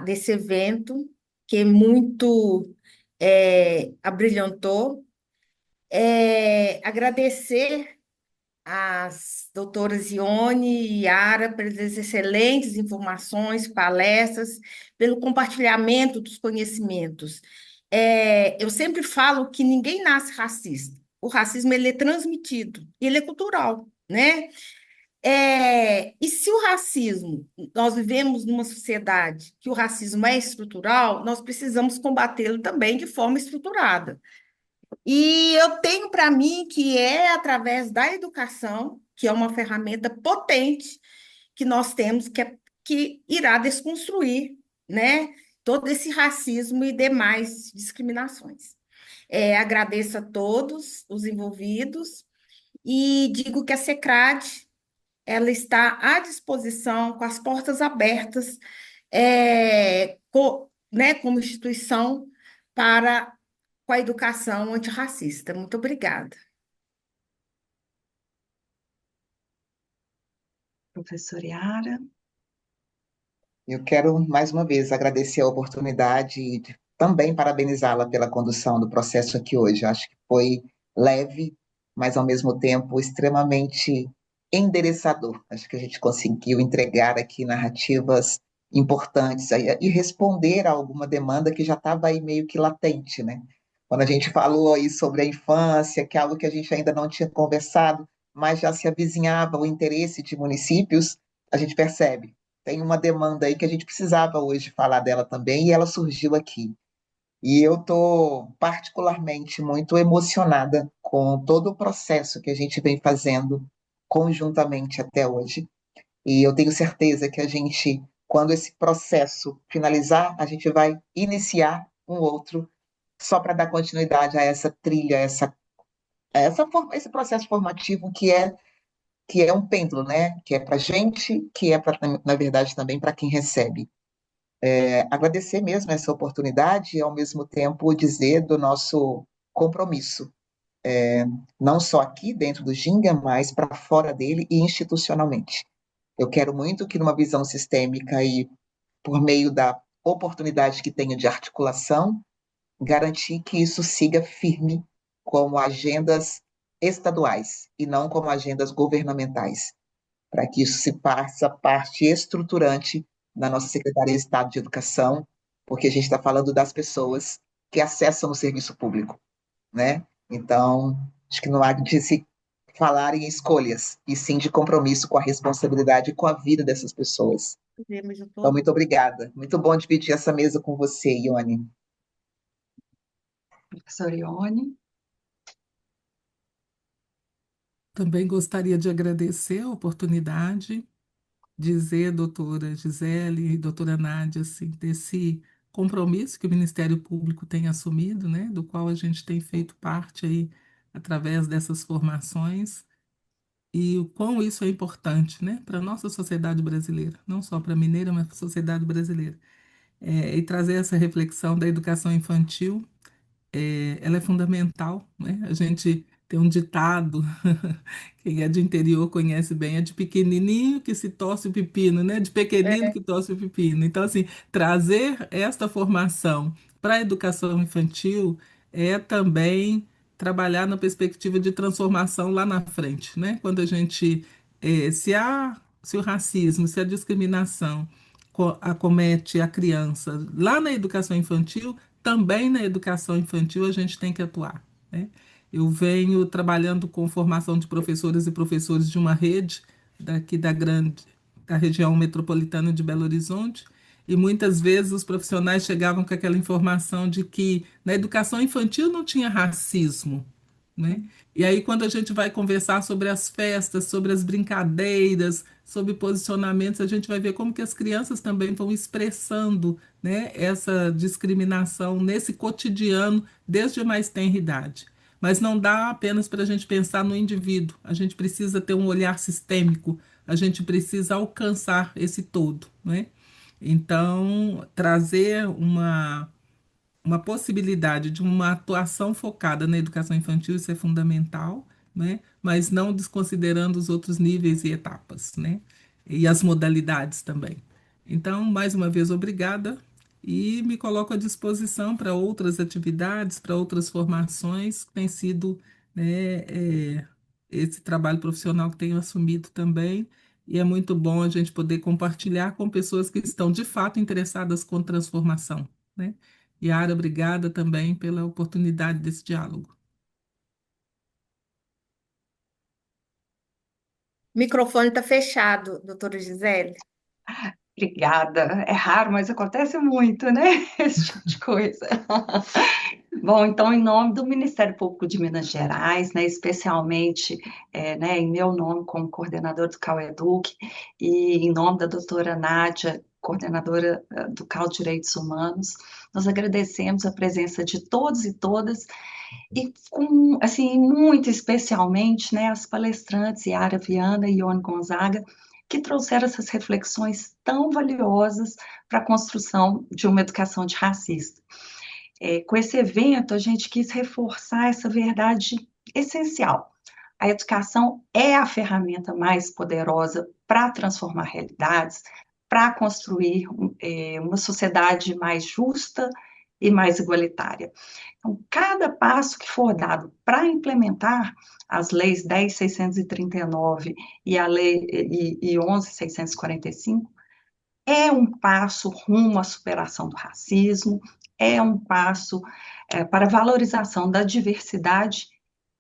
desse evento, que muito abrilhantou. Agradecer às doutoras Ione e Yara pelas excelentes informações, palestras, pelo compartilhamento dos conhecimentos. Eu sempre falo que ninguém nasce racista. O racismo ele é transmitido, ele é cultural, né? E se o racismo, nós vivemos numa sociedade que o racismo é estrutural, nós precisamos combatê-lo também de forma estruturada. E eu tenho para mim que é através da educação, que é uma ferramenta potente que nós temos que irá desconstruir, né, todo esse racismo e demais discriminações. Agradeço a todos os envolvidos e digo que a SECRAD ela está à disposição, com as portas abertas, né, como instituição para com a educação antirracista. Muito obrigada.
Professora Yara.
Eu quero, mais uma vez, agradecer a oportunidade e também parabenizá-la pela condução do processo aqui hoje. Acho que foi leve, mas, ao mesmo tempo, extremamente endereçador. Acho que a gente conseguiu entregar aqui narrativas importantes e responder a alguma demanda que já estava aí meio que latente, né? Quando a gente falou aí sobre a infância, que é algo que a gente ainda não tinha conversado, mas já se avizinhava o interesse de municípios, a gente percebe tem uma demanda aí que a gente precisava hoje falar dela também, e ela surgiu aqui. E eu estou particularmente muito emocionada com todo o processo que a gente vem fazendo conjuntamente até hoje. E eu tenho certeza que a gente, quando esse processo finalizar, a gente vai iniciar um outro, só para dar continuidade a essa trilha, esse processo formativo que é um pêndulo, né? Que é para a gente, que é, na verdade, também para quem recebe. Agradecer mesmo essa oportunidade e, ao mesmo tempo, dizer do nosso compromisso, não só aqui dentro do Ginga, mas para fora dele e institucionalmente. Eu quero muito que, numa visão sistêmica e por meio da oportunidade que tenho de articulação, garantir que isso siga firme como agendas estaduais e não como agendas governamentais, para que isso se faça parte estruturante da nossa Secretaria de Estado de Educação, porque a gente está falando das pessoas que acessam o serviço público, né? Então, acho que não há de se falar em escolhas, e sim de compromisso com a responsabilidade e com a vida dessas pessoas. Então, muito obrigada. Muito bom dividir essa mesa com você, Ione.
Professora Ione.
Também gostaria de agradecer a oportunidade, dizer, doutora Gisele e doutora Nádia, assim, desse compromisso que o Ministério Público tem assumido, né, do qual a gente tem feito parte aí através dessas formações, e o quão isso é importante, né, para a nossa sociedade brasileira, não só para a mineira, mas para a sociedade brasileira. E trazer essa reflexão da educação infantil, ela é fundamental, né? A gente tem um ditado, quem é de interior conhece bem, é de pequenininho que se torce o pepino, né? De pequenino que torce o pepino. Então, assim, trazer esta formação para a educação infantil é também trabalhar na perspectiva de transformação lá na frente, né? Quando a gente, se o racismo, se a discriminação acomete a criança lá na educação infantil, também na educação infantil a gente tem que atuar, né? Eu venho trabalhando com formação de professores e professores de uma rede daqui da região metropolitana de Belo Horizonte, e muitas vezes os profissionais chegavam com aquela informação de que na educação infantil não tinha racismo, né? E aí, quando a gente vai conversar sobre as festas, sobre as brincadeiras, sobre posicionamentos, a gente vai ver como que as crianças também vão expressando, né, essa discriminação nesse cotidiano desde a mais tenra idade. Mas não dá apenas para a gente pensar no indivíduo, a gente precisa ter um olhar sistêmico, a gente precisa alcançar esse todo, né? Então, trazer uma possibilidade de uma atuação focada na educação infantil, isso é fundamental, né? Mas não desconsiderando os outros níveis e etapas, né? E as modalidades também. Então, mais uma vez, obrigada e me coloco à disposição para outras atividades, para outras formações, que tem sido, né, esse trabalho profissional que tenho assumido também. E é muito bom a gente poder compartilhar com pessoas que estão de fato interessadas com transformação, né? Yara, obrigada também pela oportunidade desse diálogo.
O microfone está fechado, doutora Gisele.
Obrigada. É raro, mas acontece muito, né? Esse tipo de coisa. Bom, então, em nome do Ministério Público de Minas Gerais, né, especialmente, né, em meu nome como coordenador do CAU-EDUC e em nome da doutora Nádia, coordenadora do CAU Direitos Humanos, nós agradecemos a presença de todos e todas e com, assim, muito especialmente, né, as palestrantes Yara Viana e Ione Gonzaga, que trouxeram essas reflexões tão valiosas para a construção de uma educação antirracista. Com esse evento, a gente quis reforçar essa verdade essencial. A educação é a ferramenta mais poderosa para transformar realidades, para construir uma sociedade mais justa e mais igualitária. Então, cada passo que for dado para implementar as leis 10.639 e a lei e 11.645 é um passo rumo à superação do racismo, é um passo para a valorização da diversidade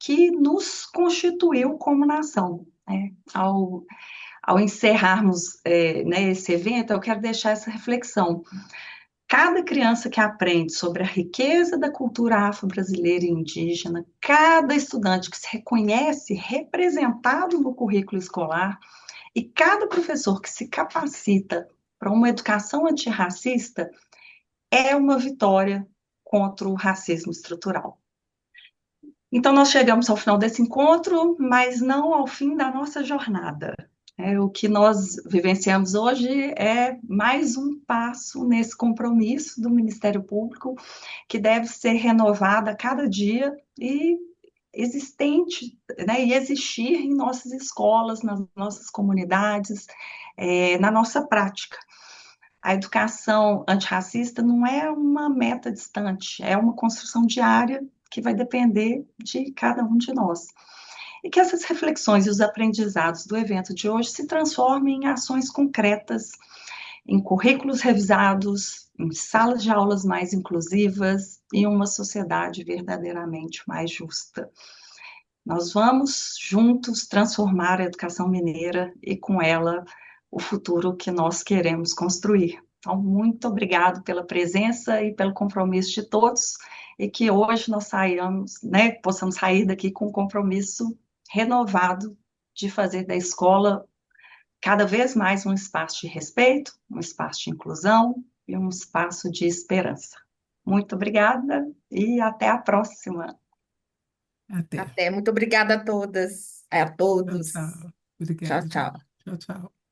que nos constituiu como nação, né? Ao encerrarmos né, esse evento, eu quero deixar essa reflexão. Cada criança que aprende sobre a riqueza da cultura afro-brasileira e indígena, cada estudante que se reconhece representado no currículo escolar e cada professor que se capacita para uma educação antirracista é uma vitória contra o racismo estrutural. Então, nós chegamos ao final desse encontro, mas não ao fim da nossa jornada. O que nós vivenciamos hoje é mais um passo nesse compromisso do Ministério Público, que deve ser renovado a cada dia e existente, né, e existir em nossas escolas, nas nossas comunidades, na nossa prática. A educação antirracista não é uma meta distante, é uma construção diária que vai depender de cada um de nós. E que essas reflexões e os aprendizados do evento de hoje se transformem em ações concretas, em currículos revisados, em salas de aulas mais inclusivas e uma sociedade verdadeiramente mais justa. Nós vamos juntos transformar a educação mineira e com ela o futuro que nós queremos construir. Então, muito obrigado pela presença e pelo compromisso de todos e que hoje nós saiamos, né, possamos sair daqui com um compromisso renovado de fazer da escola cada vez mais um espaço de respeito, um espaço de inclusão e um espaço de esperança. Muito obrigada e até a próxima.
Até.
Até. Muito obrigada a todas, a
Tchau,
todos.
tchau.
Tchau,
Obrigada,
tchau.
gente. Tchau, tchau.